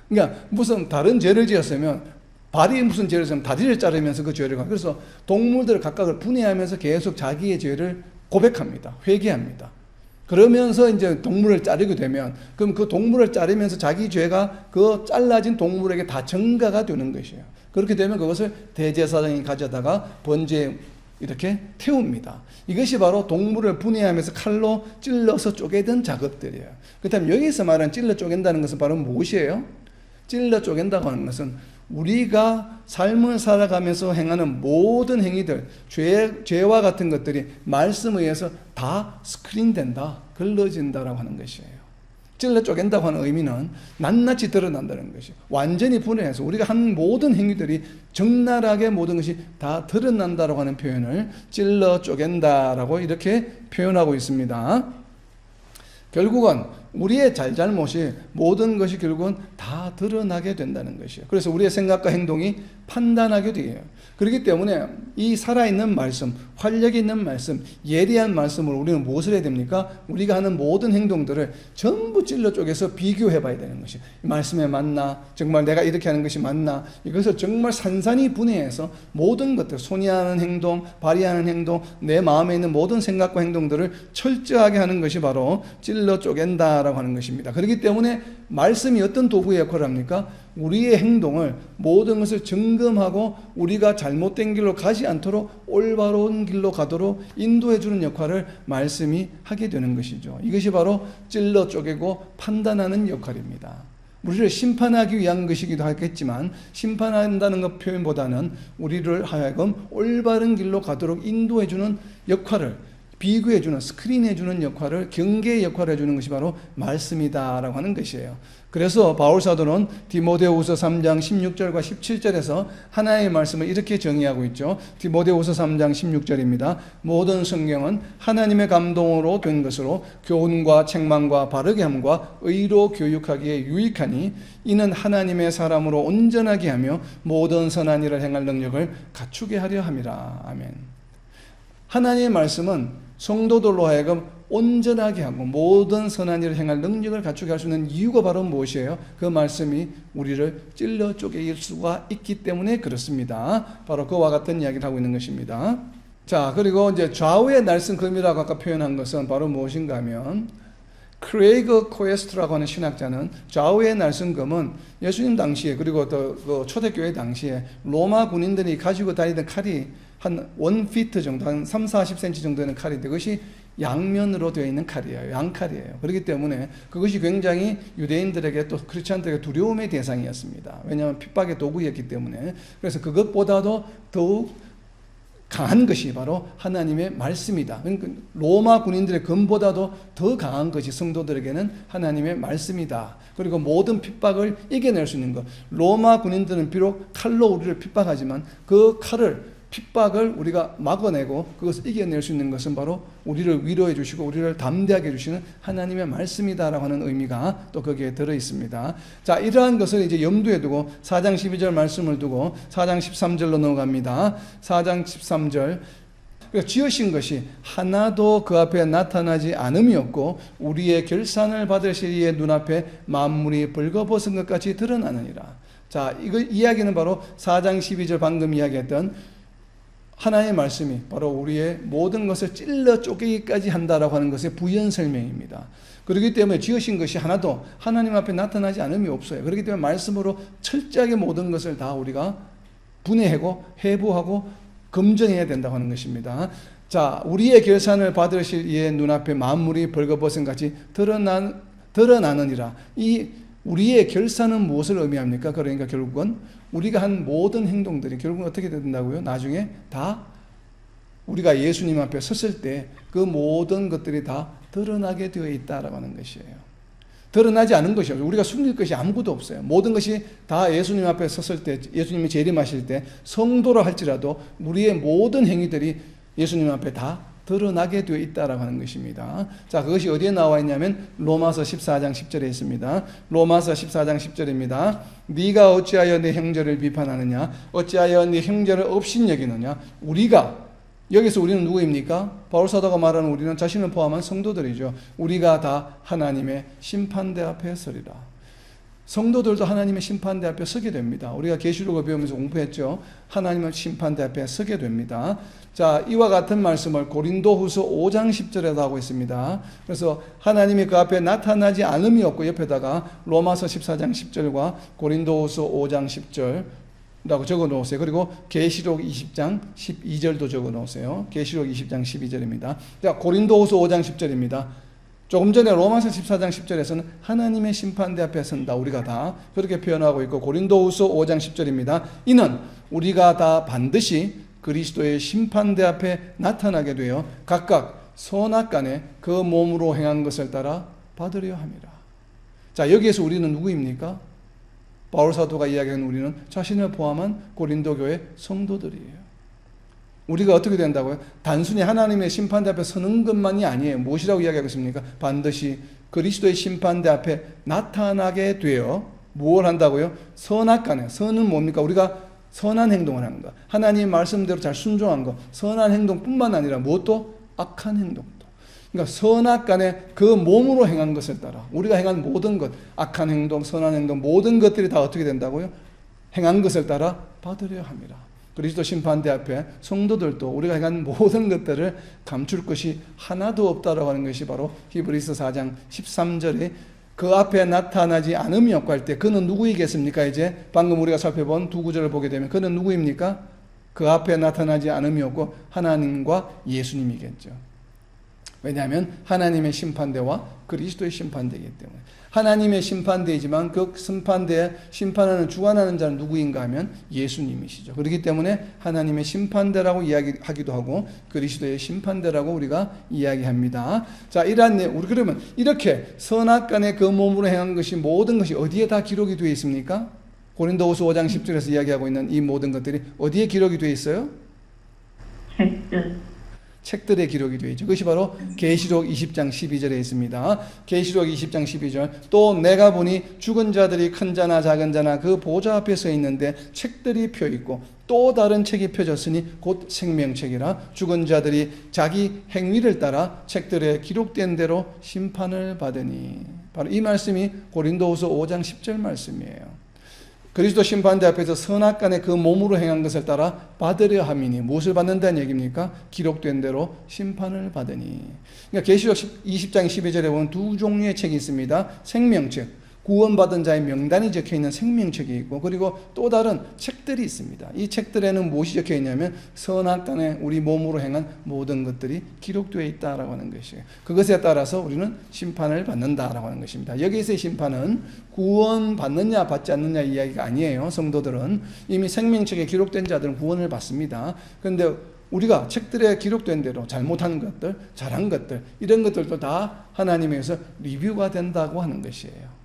그러니까 무슨 다른 죄를 지었으면 발이 무슨 죄를 지으면 다리를 자르면서 그 죄를 그래서 동물들을 각각을 분해하면서 계속 자기의 죄를 고백합니다. 회개합니다. 그러면서 이제 동물을 자르게 되면 그럼 그 동물을 자르면서 자기 죄가 그 잘라진 동물에게 다 전가가 되는 것이에요. 그렇게 되면 그것을 대제사장이 가져다가 번제에 이렇게 태웁니다. 이것이 바로 동물을 분해하면서 칼로 찔러서 쪼개던 작업들이에요. 그렇다면 여기서 말하는 찔러 쪼갠다는 것은 바로 무엇이에요? 찔러 쪼갠다고 하는 것은 우리가 삶을 살아가면서 행하는 모든 행위들, 죄와 같은 것들이 말씀에 의해서 다 스크린된다, 걸러진다라고 하는 것이에요. 찔러 쪼갠다고 하는 의미는 낱낱이 드러난다는 것이에요. 완전히 분해해서 우리가 한 모든 행위들이 적나라하게 모든 것이 다 드러난다라고 하는 표현을 찔러 쪼갠다라고 이렇게 표현하고 있습니다. 결국은 우리의 잘잘못이 모든 것이 결국은 다 드러나게 된다는 것이에요. 그래서 우리의 생각과 행동이 판단하게 돼요. 그렇기 때문에 이 살아있는 말씀, 활력 있는 말씀, 예리한 말씀으로 우리는 무엇을 해야 됩니까? 우리가 하는 모든 행동들을 전부 찔러 쪼개서 비교해 봐야 되는 것이에요. 이 말씀에 맞나? 정말 내가 이렇게 하는 것이 맞나? 이것을 정말 산산히 분해해서 모든 것들, 손이 하는 행동, 발이 하는 행동, 내 마음에 있는 모든 생각과 행동들을 철저하게 하는 것이 바로 찔러 쪼갠다 말씀이다라고 하는 것입니다. 그렇기 때문에 말씀이 어떤 도구의 역할을 합니까? 우리의 행동을 모든 것을 점검하고 우리가 잘못된 길로 가지 않도록 올바른 길로 가도록 인도해 주는 역할을 말씀이 하게 되는 것이죠. 이것이 바로 찔러 쪼개고 판단하는 역할입니다. 우리를 심판하기 위한 것이기도 하겠지만 심판한다는 것 표현보다는 우리를 하여금 올바른 길로 가도록 인도해 주는 역할을, 비교해 주는, 스크린해 주는 역할을, 경계의 역할을 해주는 것이 바로 말씀이다라고 하는 것이에요. 그래서 바울 사도는 디모데후서 3장 16절과 17절에서 하나님의 말씀을 이렇게 정의하고 있죠. 디모데후서 3장 16절입니다. 모든 성경은 하나님의 감동으로 된 것으로 교훈과 책망과 바르게 함과 의로 교육하기에 유익하니 이는 하나님의 사람으로 온전하게 하며 모든 선한 일을 행할 능력을 갖추게 하려 함이라. 아멘. 하나님의 말씀은 성도들로 하여금 온전하게 하고 모든 선한 일을 행할 능력을 갖추게 할 수 있는 이유가 바로 무엇이에요? 그 말씀이 우리를 찔러 쪼개일 수가 있기 때문에 그렇습니다. 바로 그와 같은 이야기를 하고 있는 것입니다. 자, 그리고 이제 좌우의 날씬금이라고 아까 표현한 것은 바로 무엇인가 하면 크레이그 코에스트라고 하는 신학자는 좌우의 날씬금은 예수님 당시에 그리고 또 그 초대교회 당시에 로마 군인들이 가지고 다니던 칼이 한 1피트 정도, 한 30-40cm 정도 되는 칼인데 그것이 양면으로 되어 있는 칼이에요. 양칼이에요. 그렇기 때문에 그것이 굉장히 유대인들에게 또 크리스찬들에게 두려움의 대상이었습니다. 왜냐하면 핍박의 도구였기 때문에. 그래서 그것보다도 더욱 강한 것이 바로 하나님의 말씀이다. 그러니까 로마 군인들의 검보다도 더 강한 것이 성도들에게는 하나님의 말씀이다. 그리고 모든 핍박을 이겨낼 수 있는 것. 로마 군인들은 비록 칼로 우리를 핍박하지만 그 칼을 핍박을 우리가 막아내고 그것을 이겨낼 수 있는 것은 바로 우리를 위로해 주시고 우리를 담대하게 해주시는 하나님의 말씀이다라고 하는 의미가 또 거기에 들어 있습니다. 자, 이러한 것을 이제 염두에 두고 4장 12절 말씀을 두고 4장 13절로 넘어갑니다. 4장 13절. 지으신 것이 하나도 그 앞에 나타나지 않음이 없고 우리의 결산을 받으실 이의 눈앞에 만물이 벌거벗은 것 같이 드러나느니라. 자, 이거 이야기는 바로 4장 12절 방금 이야기했던 하나님의 말씀이 바로 우리의 모든 것을 찔러 쪼개기까지 한다라고 하는 것의 부연 설명입니다. 그렇기 때문에 지으신 것이 하나도 하나님 앞에 나타나지 않음이 없어요. 그렇기 때문에 말씀으로 철저하게 모든 것을 다 우리가 분해하고 해부하고 검증해야 된다고 하는 것입니다. 자, 우리의 결산을 받으실 이의 눈앞에 만물이 벌거벗은 같이 드러나느니라. 이 우리의 결산은 무엇을 의미합니까? 그러니까 결국은 우리가 한 모든 행동들이 결국은 어떻게 된다고요? 나중에 다 우리가 예수님 앞에 섰을 때 그 모든 것들이 다 드러나게 되어 있다라고 하는 것이에요. 드러나지 않은 것이 없어요. 우리가 숨길 것이 아무것도 없어요. 모든 것이 다 예수님 앞에 섰을 때, 예수님이 재림하실 때 성도라 할지라도 우리의 모든 행위들이 예수님 앞에 다 드러나게 되어 있다라고 하는 것입니다. 자, 그것이 어디에 나와 있냐면 로마서 14장 10절에 있습니다. 로마서 14장 10절입니다. 네가 어찌하여 네 형제를 비판하느냐? 어찌하여 네 형제를 업신여기느냐? 우리가, 여기서 우리는 누구입니까? 바울 사도가 말하는 우리는 자신을 포함한 성도들이죠. 우리가 다 하나님의 심판대 앞에 서리라. 성도들도 하나님의 심판대 앞에 서게 됩니다. 우리가 계시록을 배우면서 공부했죠. 하나님의 심판대 앞에 서게 됩니다. 자, 이와 같은 말씀을 고린도후서 5장 10절에도 하고 있습니다. 그래서 하나님이 그 앞에 나타나지 않음이 없고 옆에다가 로마서 14장 10절과 고린도후서 5장 10절라고 적어 놓으세요. 그리고 계시록 20장 12절도 적어 놓으세요. 계시록 20장 12절입니다. 자, 고린도후서 5장 10절입니다. 조금 전에 로마서 14장 10절에서는 하나님의 심판대 앞에 선다. 우리가 다 그렇게 표현하고 있고 고린도후서 5장 10절입니다. 이는 우리가 다 반드시 그리스도의 심판대 앞에 나타나게 되어 각각 선악간에 그 몸으로 행한 것을 따라 받으려 함이라. 자, 여기에서 우리는 누구입니까? 바울 사도가 이야기하는 우리는 자신을 포함한 고린도 교회 성도들이에요. 우리가 어떻게 된다고요? 단순히 하나님의 심판대 앞에 서는 것만이 아니에요. 무엇이라고 이야기하고 있습니까? 반드시 그리스도의 심판대 앞에 나타나게 되어 무엇을 한다고요? 선악간에. 선은 뭡니까? 우리가 선한 행동을 하는 것. 하나님 말씀대로 잘 순종한 것. 선한 행동뿐만 아니라 무엇도 악한 행동도. 그러니까 선악간에 그 몸으로 행한 것을 따라 우리가 행한 모든 것, 악한 행동, 선한 행동 모든 것들이 다 어떻게 된다고요? 행한 것을 따라 받으려 함이라. 그리스도 심판대 앞에 성도들도 우리가 행한 모든 것들을 감출 것이 하나도 없다라고 하는 것이 바로 히브리서 4장 13절에 그 앞에 나타나지 않음이 없고 할 때 그는 누구이겠습니까? 이제 방금 우리가 살펴본 두 구절을 보게 되면 그는 누구입니까? 그 앞에 나타나지 않음이 없고 하나님과 예수님이겠죠. 왜냐하면 하나님의 심판대와 그리스도의 심판대이기 때문에. 하나님의 심판대이지만 그 심판대에 심판하는 주관하는 자는 누구인가 하면 예수님이시죠. 그렇기 때문에 하나님의 심판대라고 이야기하기도 하고 그리스도의 심판대라고 우리가 이야기합니다. 자, 우리 그러면 이렇게 선악간의 그 몸으로 행한 것이 모든 것이 어디에 다 기록이 되어 있습니까? 고린도후서 5장 10절에서 이야기하고 있는 이 모든 것들이 어디에 기록이 되어 있어요? 책들에 기록이 되어 있죠. 그것이 바로 계시록 20장 12절에 있습니다. 계시록 20장 12절 또 내가 보니 죽은 자들이 큰 자나 작은 자나 그 보좌 앞에 서 있는데 책들이 펴 있고 또 다른 책이 펴졌으니 곧 생명책이라 죽은 자들이 자기 행위를 따라 책들에 기록된 대로 심판을 받으니. 바로 이 말씀이 고린도후서 5장 10절 말씀이에요. 그리스도 심판대 앞에서 선악간의 그 몸으로 행한 것을 따라 받으려 함이니 무엇을 받는다는 얘기입니까? 기록된 대로 심판을 받으니. 그러니까 계시록 20장 12절에 보면 두 종류의 책이 있습니다. 생명책, 구원받은 자의 명단이 적혀있는 생명책이 있고 그리고 또 다른 책들이 있습니다. 이 책들에는 무엇이 적혀있냐면 선악간에 우리 몸으로 행한 모든 것들이 기록되어 있다라고 하는 것이에요. 그것에 따라서 우리는 심판을 받는다라고 하는 것입니다. 여기서의 심판은 구원받느냐 받지 않느냐 이야기가 아니에요. 성도들은 이미 생명책에 기록된 자들은 구원을 받습니다. 그런데 우리가 책들에 기록된 대로 잘못한 것들, 잘한 것들 이런 것들도 다 하나님에서 리뷰가 된다고 하는 것이에요.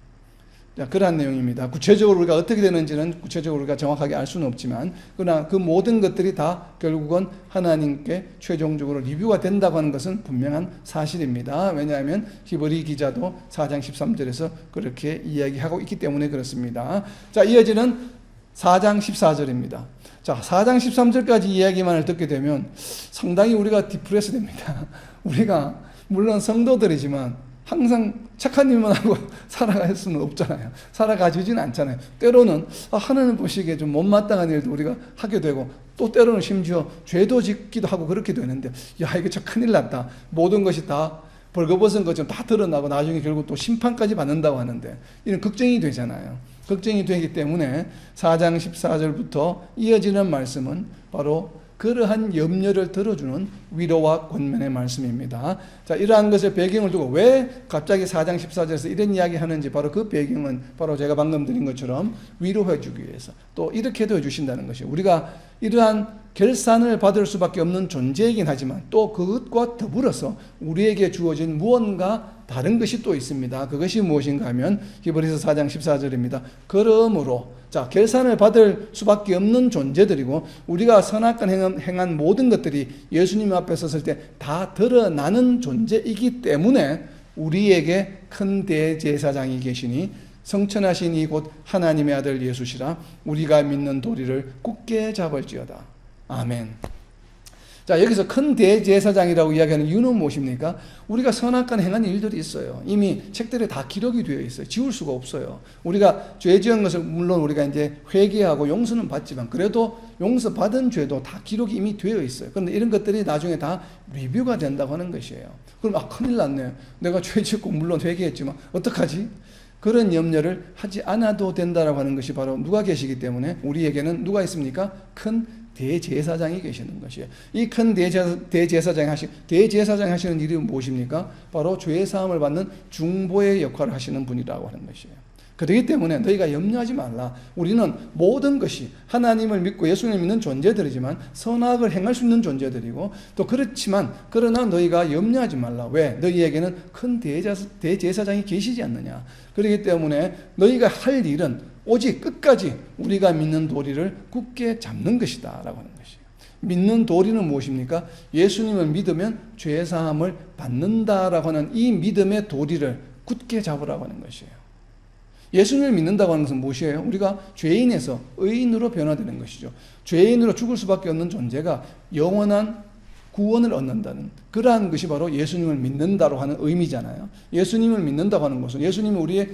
그러한 내용입니다. 구체적으로 우리가 어떻게 되는지는 구체적으로 우리가 정확하게 알 수는 없지만 그러나 그 모든 것들이 다 결국은 하나님께 최종적으로 리뷰가 된다고 하는 것은 분명한 사실입니다. 왜냐하면 히브리 기자도 4장 13절에서 그렇게 이야기하고 있기 때문에 그렇습니다. 자, 이어지는 4장 14절입니다. 자, 4장 13절까지 이야기만을 듣게 되면 상당히 우리가 디프레스 됩니다. 우리가 물론 성도들이지만 항상 착한 일만 하고 살아갈 수는 없잖아요. 살아가지진 않잖아요. 때로는 하나님 보시기에 좀 못마땅한 일도 우리가 하게 되고 또 때로는 심지어 죄도 짓기도 하고 그렇게 되는데 야 이게 참 큰일 났다. 모든 것이 다 벌거벗은 것처럼 다 드러나고 나중에 결국 또 심판까지 받는다고 하는데 이런 걱정이 되잖아요. 걱정이 되기 때문에 4장 14절부터 이어지는 말씀은 바로 그러한 염려를 들어주는 위로와 권면의 말씀입니다. 자, 이러한 것을 배경을 두고 왜 갑자기 4장 14절에서 이런 이야기 하는지 바로 그 배경은 바로 제가 방금 드린 것처럼 위로해 주기 위해서 또 이렇게도 해주신다는 것이에요. 우리가 이러한 결산을 받을 수밖에 없는 존재이긴 하지만 또 그것과 더불어서 우리에게 주어진 무언가 다른 것이 또 있습니다. 그것이 무엇인가 하면 히브리서 4장 14절입니다. 그러므로 자, 결산을 받을 수밖에 없는 존재들이고 우리가 선악간 행한 모든 것들이 예수님 앞에 섰을 때 다 드러나는 존재이기 때문에 우리에게 큰 대제사장이 계시니 성천하신 이 곧 하나님의 아들 예수시라 우리가 믿는 도리를 굳게 잡을지어다. 아멘. 자, 여기서 큰 대제사장이라고 이야기하는 이유는 무엇입니까? 우리가 선악간 행한 일들이 있어요. 이미 책들에 다 기록이 되어 있어요. 지울 수가 없어요. 우리가 죄 지은 것을 물론 우리가 이제 회개하고 용서는 받지만 그래도 용서받은 죄도 다 기록이 이미 되어 있어요. 그런데 이런 것들이 나중에 다 리뷰가 된다고 하는 것이에요. 그럼 큰일 났네. 내가 죄 짓고 물론 회개했지만 어떡하지? 그런 염려를 하지 않아도 된다라고 하는 것이 바로 누가 계시기 때문에 우리에게는 누가 있습니까? 큰 대제사장이 계시는 것이에요. 이 큰 대제사장이 하시는 일이 무엇입니까? 바로 죄 사함을 받는 중보의 역할을 하시는 분이라고 하는 것이에요. 그렇기 때문에 너희가 염려하지 말라. 우리는 모든 것이 하나님을 믿고 예수님을 믿는 존재들이지만 선악을 행할 수 있는 존재들이고 또 그렇지만 그러나 너희가 염려하지 말라. 왜? 너희에게는 큰 대제사장이 계시지 않느냐. 그렇기 때문에 너희가 할 일은 오직 끝까지 우리가 믿는 도리를 굳게 잡는 것이다 라고 하는 것이에요. 믿는 도리는 무엇입니까? 예수님을 믿으면 죄사함을 받는다라고 하는 이 믿음의 도리를 굳게 잡으라고 하는 것이에요. 예수님을 믿는다고 하는 것은 무엇이에요? 우리가 죄인에서 의인으로 변화되는 것이죠. 죄인으로 죽을 수밖에 없는 존재가 영원한 구원을 얻는다는 그러한 것이 바로 예수님을 믿는다고 하는 의미잖아요. 예수님을 믿는다고 하는 것은 예수님이 우리의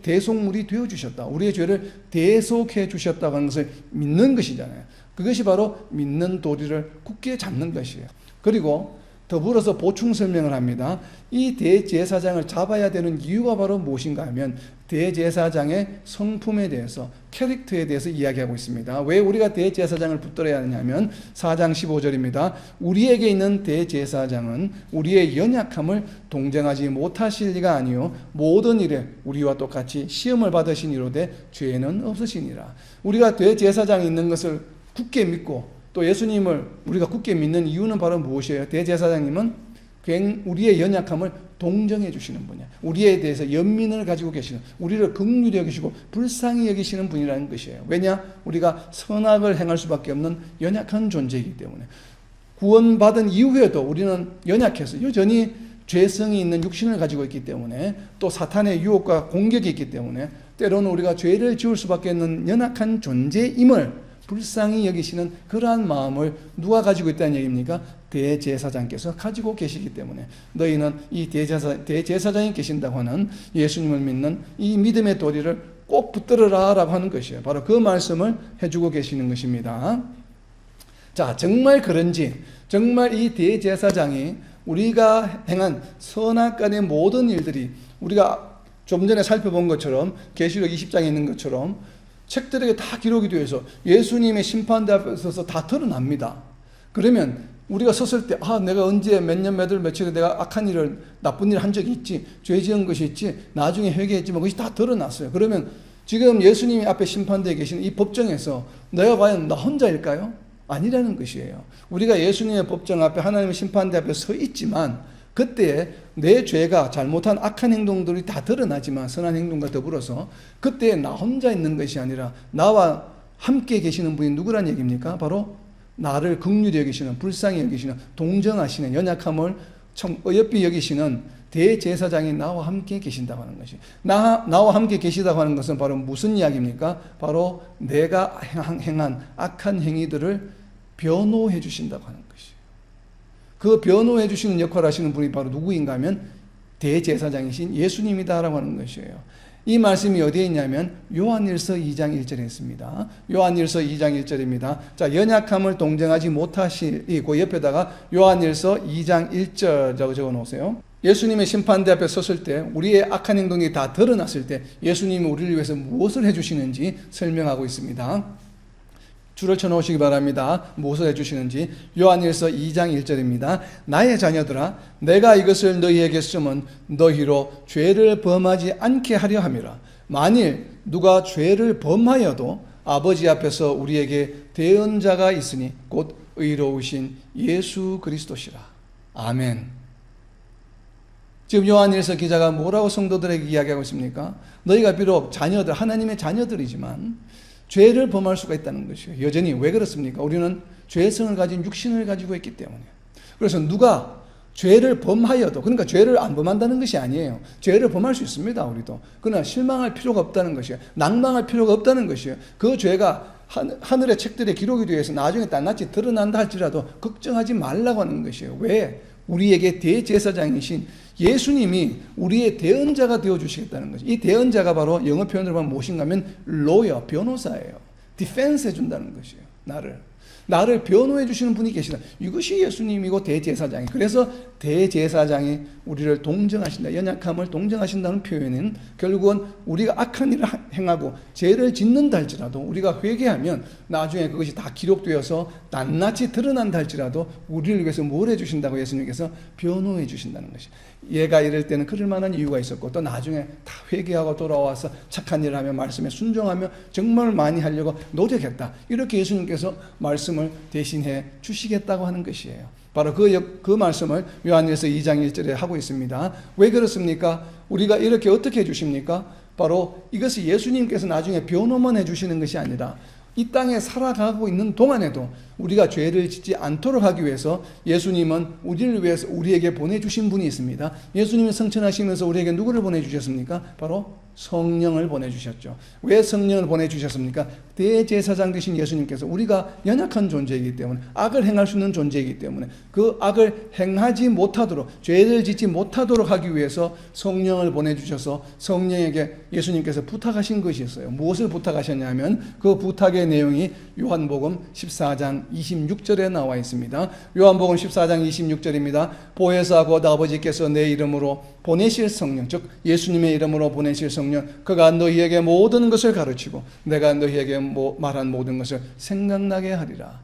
대속물이 되어주셨다. 우리의 죄를 대속해 주셨다고 하는 것을 믿는 것이잖아요. 그것이 바로 믿는 도리를 굳게 잡는 것이에요. 그리고 더불어서 보충 설명을 합니다. 이 대제사장을 잡아야 되는 이유가 바로 무엇인가 하면 대제사장의 성품에 대해서, 캐릭터에 대해서 이야기하고 있습니다. 왜 우리가 대제사장을 붙들어야 하냐면 4장 15절입니다. 우리에게 있는 대제사장은 우리의 연약함을 동정하지 못하실 리가 아니요 모든 일에 우리와 똑같이 시험을 받으신 이로되 죄는 없으시니라. 우리가 대제사장이 있는 것을 굳게 믿고 또 예수님을 우리가 굳게 믿는 이유는 바로 무엇이에요? 대제사장님은 우리의 연약함을 동정해 주시는 분이야. 우리에 대해서 연민을 가지고 계시는, 우리를 긍휼히 여기시고 불쌍히 여기시는 분이라는 것이에요. 왜냐? 우리가 선악을 행할 수밖에 없는 연약한 존재이기 때문에. 구원받은 이후에도 우리는 연약해서 여전히 죄성이 있는 육신을 가지고 있기 때문에, 또 사탄의 유혹과 공격이 있기 때문에 때로는 우리가 죄를 지을 수밖에 없는 연약한 존재임을 불쌍히 여기시는 그러한 마음을 누가 가지고 있다는 얘기입니까? 대제사장께서 가지고 계시기 때문에 너희는 이 대제사장이 계신다고 하는 예수님을 믿는 이 믿음의 도리를 꼭 붙들어라 라고 하는 것이에요. 바로 그 말씀을 해주고 계시는 것입니다. 자, 정말 그런지, 정말 이 대제사장이 우리가 행한 선악간의 모든 일들이 우리가 좀 전에 살펴본 것처럼 계시록 20장에 있는 것처럼 책들에게 다 기록이 되어 있어 예수님의 심판대 앞에 서서 다 드러납니다. 그러면 우리가 섰을 때 내가 언제 몇 년 몇 월 며칠에 내가 악한 일을, 나쁜 일을 한 적이 있지, 죄 지은 것이 있지, 나중에 회개했지만 그것이 다 드러났어요. 그러면 지금 예수님이 앞에 심판대에 계시는 이 법정에서 내가 과연 나 혼자일까요? 아니라는 것이에요. 우리가 예수님의 법정 앞에, 하나님의 심판대 앞에 서 있지만 그때 내 죄가, 잘못한 악한 행동들이 다 드러나지만 선한 행동과 더불어서 그때 나 혼자 있는 것이 아니라 나와 함께 계시는 분이 누구란 얘기입니까? 바로 나를 긍휼히 여기시는, 불쌍히 여기시는, 동정하시는, 연약함을 어여삐 여기시는 대제사장이 나와 함께 계신다고 하는 것이, 나와 함께 계시다고 하는 것은 바로 무슨 이야기입니까? 바로 내가 행한 악한 행위들을 변호해 주신다고 하는 것이에요. 그 변호해 주시는 역할을 하시는 분이 바로 누구인가 하면 대제사장이신 예수님이다라고 하는 것이에요. 이 말씀이 어디에 있냐면 요한일서 2장 1절에 있습니다. 요한일서 2장 1절입니다. 자, 연약함을 동정하지 못하시고 옆에다가 요한일서 2장 1절 적어 놓으세요. 예수님의 심판대 앞에 섰을 때, 우리의 악한 행동이 다 드러났을 때 예수님이 우리를 위해서 무엇을 해주시는지 설명하고 있습니다. 줄을 쳐놓으시기 바랍니다. 무엇을 해주시는지. 요한일서 2장 1절입니다. 나의 자녀들아, 내가 이것을 너희에게 쓰면 너희로 죄를 범하지 않게 하려 함이라. 만일 누가 죄를 범하여도 아버지 앞에서 우리에게 대언자가 있으니 곧 의로우신 예수 그리스도시라. 아멘. 지금 요한일서 기자가 뭐라고 성도들에게 이야기하고 있습니까? 너희가 비록 자녀들, 하나님의 자녀들이지만 죄를 범할 수가 있다는 것이에요. 여전히. 왜 그렇습니까? 우리는 죄성을 가진 육신을 가지고 있기 때문에. 그래서 누가 죄를 범하여도, 그러니까 죄를 안 범한다는 것이 아니에요. 죄를 범할 수 있습니다, 우리도. 그러나 실망할 필요가 없다는 것이에요. 낭망할 필요가 없다는 것이에요. 그 죄가 하늘의 책들에 기록이 되어 있어 나중에 낱낱이 드러난다 할지라도 걱정하지 말라고 하는 것이에요. 왜? 우리에게 대제사장이신 예수님이 우리의 대언자가 되어주시겠다는 거죠. 이 대언자가 바로 영어 표현으로 보면 무엇인가 하면 lawyer, 변호사예요. 디펜스 해준다는 것이에요. 나를 변호해 주시는 분이 계시다. 이것이 예수님이고 대제사장이. 그래서 대제사장이 우리를 동정하신다. 연약함을 동정하신다는 표현은 결국은 우리가 악한 일을 행하고 죄를 짓는다 할지라도 우리가 회개하면 나중에 그것이 다 기록되어서 낱낱이 드러난다 할지라도 우리를 위해서 뭘 해주신다고 예수님께서 변호해 주신다는 것이. 얘가 이럴 때는 그럴 만한 이유가 있었고 또 나중에 다 회개하고 돌아와서 착한 일을 하며 말씀에 순종하며 정말 많이 하려고 노력했다. 이렇게 예수님께서 말씀을 대신해 주시겠다고 하는 것이에요. 바로 그 말씀을 요한일서 2장 1절에 하고 있습니다. 왜 그렇습니까? 우리가 이렇게 어떻게 해주십니까? 바로 이것이 예수님께서 나중에 변호만 해주시는 것이 아니라 이 땅에 살아가고 있는 동안에도 우리가 죄를 짓지 않도록 하기 위해서 예수님은 우리를 위해서 우리에게 보내주신 분이 있습니다. 예수님이 성천하시면서 우리에게 누구를 보내주셨습니까? 바로 성령을 보내주셨죠. 왜 성령을 보내주셨습니까? 대제사장 되신 예수님께서 우리가 연약한 존재이기 때문에, 악을 행할 수 있는 존재이기 때문에 그 악을 행하지 못하도록, 죄를 짓지 못하도록 하기 위해서 성령을 보내주셔서 성령에게 예수님께서 부탁하신 것이 있어요. 무엇을 부탁하셨냐면 그 부탁의 내용이 요한복음 14장 26절에 나와 있습니다. 요한복음 14장 26절입니다. 보혜사 곧 아버지께서 내 이름으로 보내실 성령, 즉 예수님의 이름으로 보내실 성령, 그가 너희에게 모든 것을 가르치고 내가 너희에게 말한 모든 것을 생각나게 하리라.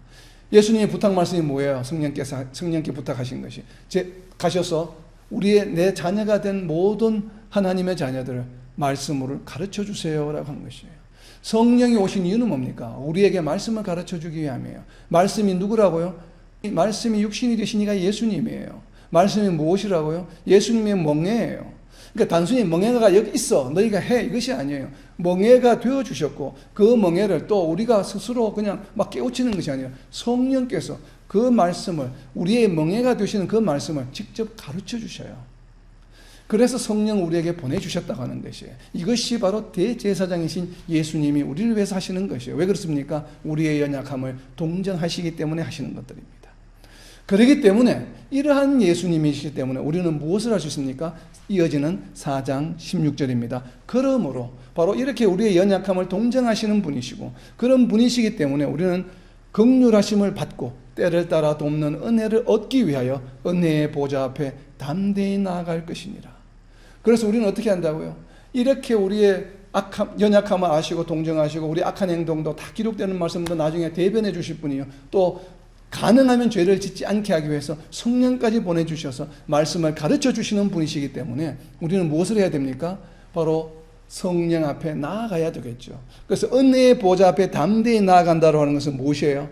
예수님의 부탁 말씀이 뭐예요? 성령께 부탁하신 것이 가셔서 내 자녀가 된 모든 하나님의 자녀들을 말씀으로 가르쳐 주세요라고 한 것이에요. 성령이 오신 이유는 뭡니까? 우리에게 말씀을 가르쳐 주기 위함이에요. 말씀이 누구라고요? 말씀이 육신이 되신 이가 예수님이에요. 말씀이 무엇이라고요? 예수님의 멍에예요. 그러니까 단순히 멍에가 여기 있어, 너희가 해, 이것이 아니에요. 멍에가 되어주셨고 그 멍에를 또 우리가 스스로 그냥 막 깨우치는 것이 아니라 성령께서 그 말씀을, 우리의 멍에가 되시는 그 말씀을 직접 가르쳐 주셔요. 그래서 성령을 우리에게 보내주셨다고 하는 것이에요. 이것이 바로 대제사장이신 예수님이 우리를 위해서 하시는 것이에요. 왜 그렇습니까? 우리의 연약함을 동정하시기 때문에 하시는 것들입니다. 그렇기 때문에 이러한 예수님이시기 때문에 우리는 무엇을 할 수 있습니까? 이어지는 4장 16절입니다. 그러므로 바로 이렇게 우리의 연약함을 동정하시는 분이시고 그런 분이시기 때문에 우리는 긍휼하심을 받고 때를 따라 돕는 은혜를 얻기 위하여 은혜의 보좌 앞에 담대히 나아갈 것이니라. 그래서 우리는 어떻게 한다고요? 이렇게 우리의 연약함을 아시고 동정하시고 우리 악한 행동도 다 기록되는 말씀도 나중에 대변해 주실 분이요. 또 가능하면 죄를 짓지 않게 하기 위해서 성령까지 보내주셔서 말씀을 가르쳐 주시는 분이시기 때문에 우리는 무엇을 해야 됩니까? 바로 성령 앞에 나아가야 되겠죠. 그래서 은혜의 보좌 앞에 담대히 나아간다고 하는 것은 무엇이에요?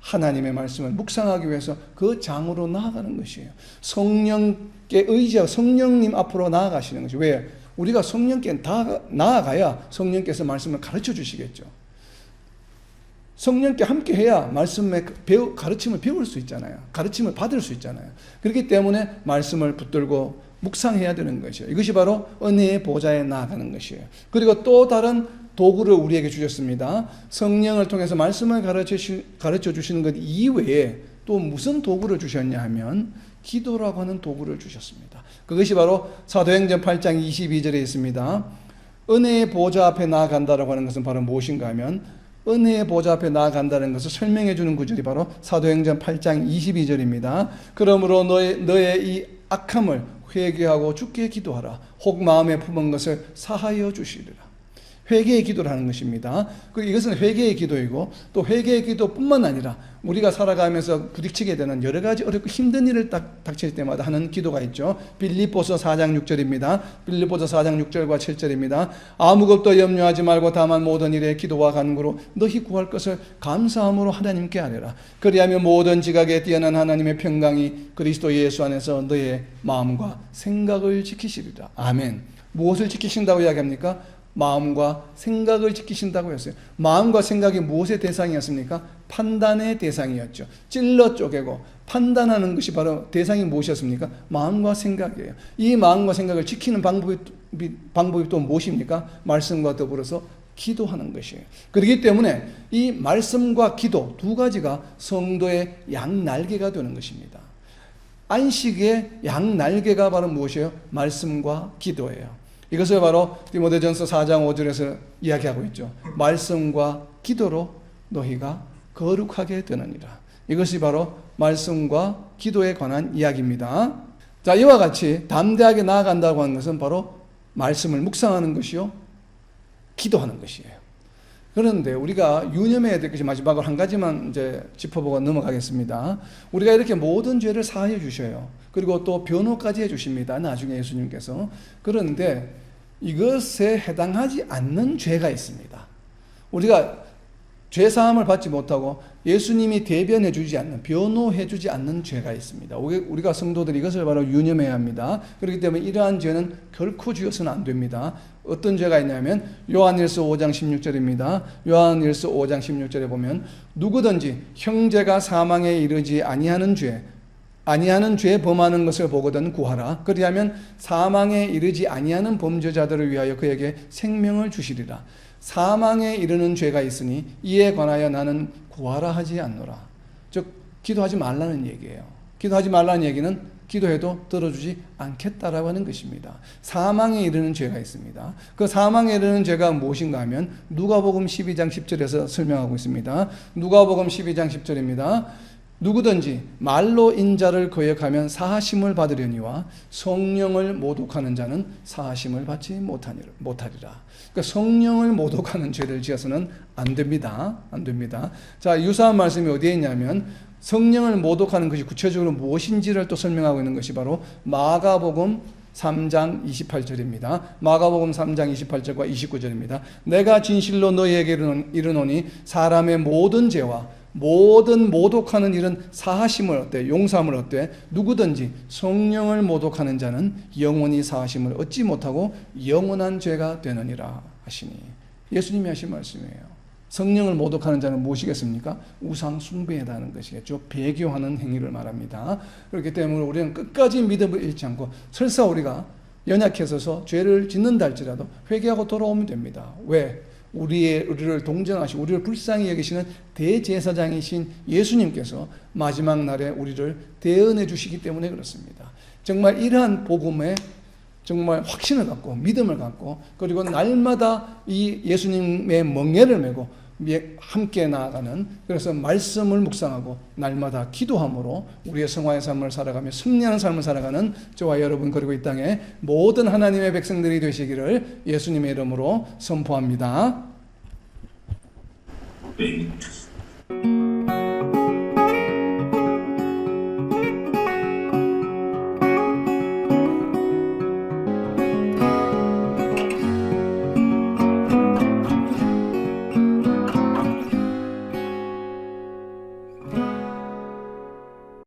하나님의 말씀을 묵상하기 위해서 그 장으로 나아가는 것이에요. 성령께 의지하고 성령님 앞으로 나아가시는 것이. 왜? 우리가 성령께 나아가야 성령께서 말씀을 가르쳐 주시겠죠. 성령께 함께 해야 말씀의 가르침을 배울 수 있잖아요. 가르침을 받을 수 있잖아요. 그렇기 때문에 말씀을 붙들고 묵상해야 되는 것이에요. 이것이 바로 은혜의 보좌에 나아가는 것이에요. 그리고 또 다른 도구를 우리에게 주셨습니다. 성령을 통해서 말씀을 가르쳐 주시는 것 이외에 또 무슨 도구를 주셨냐 하면 기도라고 하는 도구를 주셨습니다. 그것이 바로 사도행전 8장 22절에 있습니다. 은혜의 보좌 앞에 나아간다라고 하는 것은 바로 무엇인가 하면 은혜의 보좌 앞에 나아간다는 것을 설명해 주는 구절이 바로 사도행전 8장 22절입니다. 그러므로 너의 이 악함을 회개하고 주께 기도하라. 혹 마음에 품은 것을 사하여 주시리라. 회개의 기도를 하는 것입니다. 이것은 회개의 기도이고 또 회개의 기도뿐만 아니라 우리가 살아가면서 부딪히게 되는 여러 가지 어렵고 힘든 일을 닥칠 때마다 하는 기도가 있죠. 빌립보서 4장 6절입니다. 빌립보서 4장 6절과 7절입니다. 아무것도 염려하지 말고 다만 모든 일에 기도와 간구로 너희 구할 것을 감사함으로 하나님께 아뢰라. 그리하면 모든 지각에 뛰어난 하나님의 평강이 그리스도 예수 안에서 너의 마음과 생각을 지키시리라. 아멘. 무엇을 지키신다고 이야기합니까? 마음과 생각을 지키신다고 했어요. 마음과 생각이 무엇의 대상이었습니까? 판단의 대상이었죠. 찔러 쪼개고 판단하는 것이 바로 대상이 무엇이었습니까? 마음과 생각이에요. 이 마음과 생각을 지키는 방법이 또 무엇입니까? 말씀과 더불어서 기도하는 것이에요. 그렇기 때문에 이 말씀과 기도 두 가지가 성도의 양날개가 되는 것입니다. 안식의 양날개가 바로 무엇이에요? 말씀과 기도예요. 이것을 바로 디모데전서 4장 5절에서 이야기하고 있죠. 말씀과 기도로 너희가 거룩하게 되느니라. 이것이 바로 말씀과 기도에 관한 이야기입니다. 자, 이와 같이 담대하게 나아간다고 하는 것은 바로 말씀을 묵상하는 것이요, 기도하는 것이에요. 그런데 우리가 유념해야 될 것이 마지막으로 한 가지만 이제 짚어보고 넘어가겠습니다. 우리가 이렇게 모든 죄를 사하여 주셔요. 그리고 또 변호까지 해주십니다. 나중에 예수님께서. 그런데 이것에 해당하지 않는 죄가 있습니다. 우리가 죄 사함을 받지 못하고 예수님이 대변해 주지 않는, 변호해 주지 않는 죄가 있습니다. 우리가 성도들이 이것을 바로 유념해야 합니다. 그렇기 때문에 이러한 죄는 결코 지어서는 안 됩니다. 어떤 죄가 있냐면 요한일서 5장 16절입니다. 요한일서 5장 16절에 보면 누구든지 형제가 사망에 이르지 아니하는 죄 범하는 것을 보거든 구하라. 그리하면 사망에 이르지 아니하는 범죄자들을 위하여 그에게 생명을 주시리라. 사망에 이르는 죄가 있으니 이에 관하여 나는 구하라 하지 않노라. 즉 기도하지 말라는 얘기예요. 기도하지 말라는 얘기는 기도해도 들어주지 않겠다라고 하는 것입니다. 사망에 이르는 죄가 있습니다. 그 사망에 이르는 죄가 무엇인가 하면 누가복음 12장 10절에서 설명하고 있습니다. 누가복음 12장 10절입니다. 누구든지 말로 인자를 거역하면 사하심을 받으려니와 성령을 모독하는 자는 사하심을 받지 못하리라. 그러니까 성령을 모독하는 죄를 지어서는 안 됩니다. 안 됩니다. 자, 유사한 말씀이 어디에 있냐면 성령을 모독하는 것이 구체적으로 무엇인지를 또 설명하고 있는 것이 바로 마가복음 3장 28절입니다. 마가복음 3장 28절과 29절입니다. 내가 진실로 너희에게 이르노니 사람의 모든 죄와 모든 모독하는 일은 사하심을 얻되 용서함을 얻되 누구든지 성령을 모독하는 자는 영원히 사하심을 얻지 못하고 영원한 죄가 되느니라 하시니, 예수님이 하신 말씀이에요. 성령을 모독하는 자는 무엇이겠습니까? 우상 숭배하다는 것이겠죠. 배교하는 행위를 말합니다. 그렇기 때문에 우리는 끝까지 믿음을 잃지 않고 설사 우리가 연약해서 죄를 짓는다 할지라도 회개하고 돌아오면 됩니다. 왜? 우리를 동정하시고 우리를 불쌍히 여기시는 대제사장이신 예수님께서 마지막 날에 우리를 대언해 주시기 때문에 그렇습니다. 정말 이러한 복음에 정말 확신을 갖고 믿음을 갖고 그리고 날마다 이 예수님의 멍에를 메고 함께 나아가는, 그래서 말씀을 묵상하고 날마다 기도함으로 우리의 성화의 삶을 살아가며 승리하는 삶을 살아가는 저와 여러분 그리고 이 땅의 모든 하나님의 백성들이 되시기를 예수님의 이름으로 선포합니다.